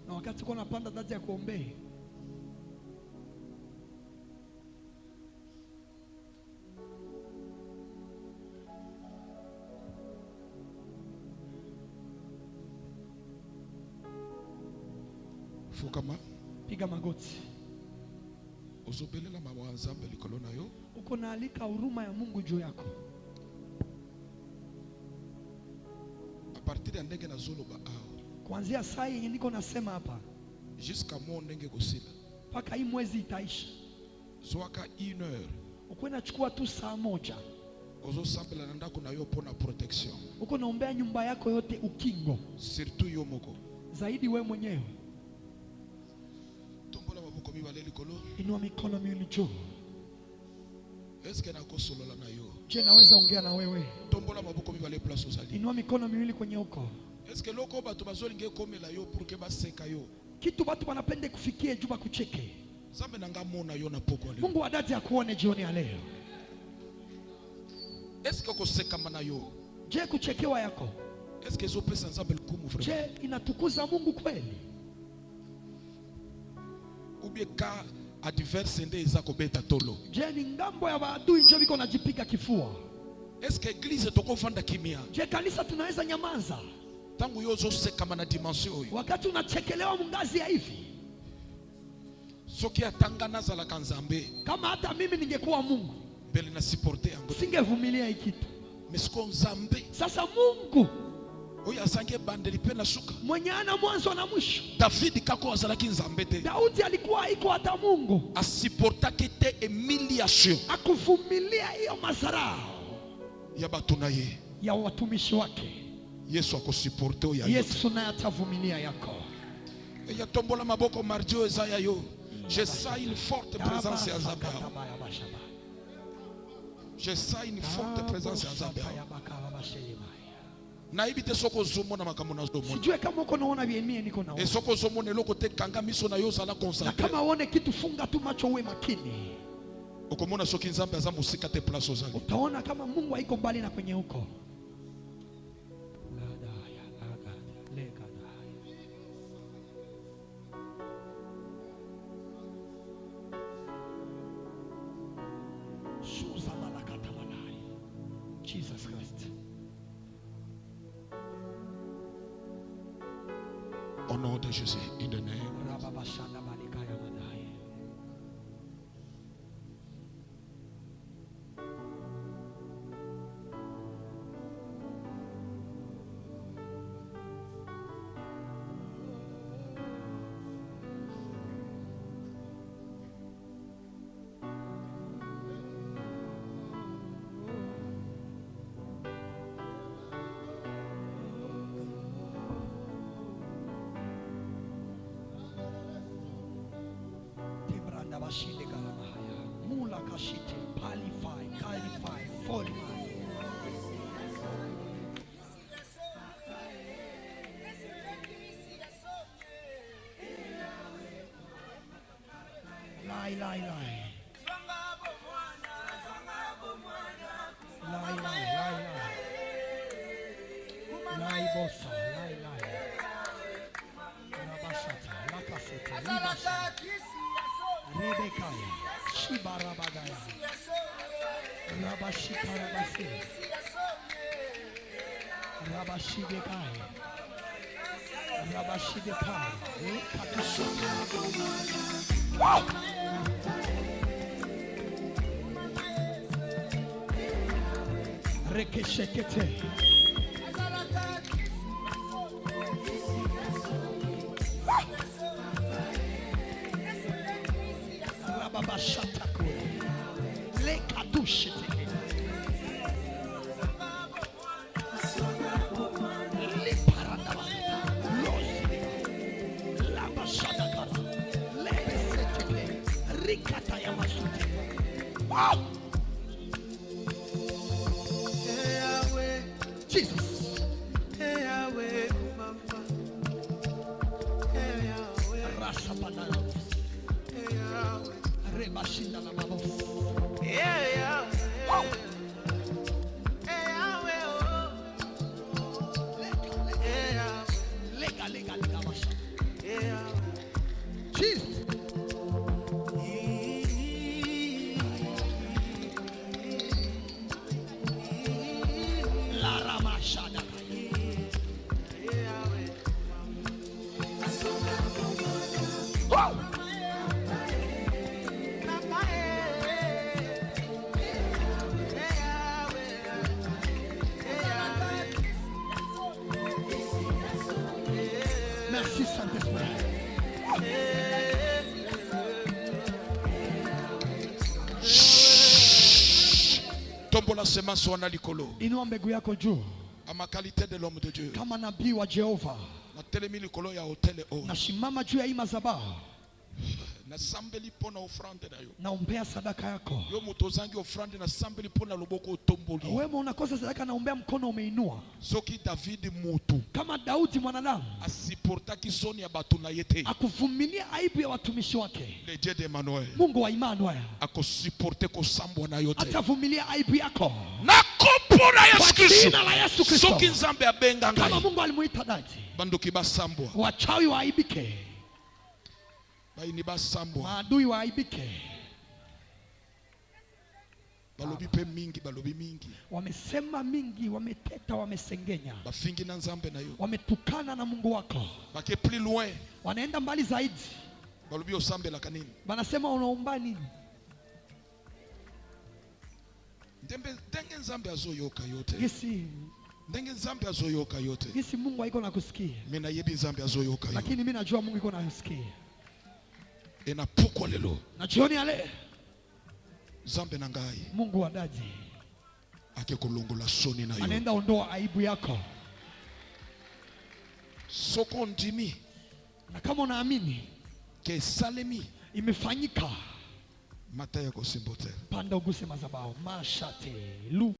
Na wakati uko unapanda dadi ya kuombea, fukama, piga magoti. Uko naalika huruma ya Mungu juu yako. Kuanzia saa hii niko nasema hapa, mpaka hii mwezi itaisha, uko nachukua tu saa moja, uko naombea nyumba yako yote ukingo, zaidi we mwenyewe. Inua mikono miwili juu. Je, naweza ongea na wewe? Inua mikono miwili kwenye uko. Kitu watu wanapende kufikie juu bakucheke. Mungu adati akuone jioni ya leo. Je, kuchekewa yako, je, inatukuza Mungu kweli? Je, ni ngambo ya maadui ndio biko najipiga kifua? Je, kanisa tunaweza nyamaza wakati unachekelewa mungazi ya hivi? Kama hata mimi ningekuwa Mungu, singevumilia hiki kitu. Sasa Mungu mwenye ana mwanzo na mwisho, Daudi alikuwa iko hata Mungu akuvumilia hiyo madharau ya watumishi wake. Yesu naye atavumilia yako. Je sens une forte présence à Zabba. Je sens une forte présence à Zabba. Sijue kama uko naona vyenye niko naona. Na kama uone kitu, funga tu macho uwe makini. Utaona kama Mungu haiko mbali na kwenye uko. Jesus Christ. Au nom de Jésus, in the name. Mula kashite, palify, qualify, fortify. Lie. Lie bossa, lie. Rabashata, lakasete, libashata. Rebecca, Shibarabagaya, Rabashikarabasi, Rabashidekai, Wow! Rekeshekete. Wow! Jesus. Rasa banana. Reba Merci Saint-Esprit. Tombola semence wana likolo. Inua mbegu yako juu. À ma qualité de l'homme de Dieu. Kama nabii wa Jehova. Na telemi likolo ya hotel o. Nasimama juu ya hii madhabahu. Na sambeli pona offrande na yo. Naombea sadaka yako. Yo mutozangi offrande na sambeli pona loboko utomboli. Wewe unakosa sadaka, naombea mkono umeinua. Soki David mutu. Kama Daudi mwanadamu. Asiporta kisoni ya batu na yete. Akuvumilia aibu ya watumishi wake. Le Dieu de Emmanuel. Mungu wa Emmanuel. Akosiporte kosambwa na yote. Atavumilia aibu yako. Na kopona Yesu Kristo. Jina la Yesu Kristo. Soki nzambe abenga ngai. Kama Mungu alimuita Daudi. Banduki basambwa. Wachawi waaibike. Baini basambwa. Maadui waaibike. Balobi pe mingi, balobi mingi. Wamesema mingi, wameteta, wamesengenya. Bafingi na nzambe na yo. Wametukana na Mungu wako. Bake plus loin. Wanaenda mbali zaidi. Balobi osambe la kanini. Banasema unaomba nini? Ndenge nzambe azoyoka yote. Gisi. Ndenge nzambe azoyoka yote. Gisi Mungu haiko nakusikia. Mimi na yebi nzambe azoyoka yote. Lakini mimi najua Mungu iko nakusikia. Ena pokwa lelo. Na jioni ale. Nzambe na ngai. Mungu wa Daudi. Ake kolongola soni na yo. Anaenda ondoa aibu yako. Soko ndimi. Na kama unaamini ke salemi imefanyika, mataya ko simbote. Panda uguse madhabahu. Mashate lu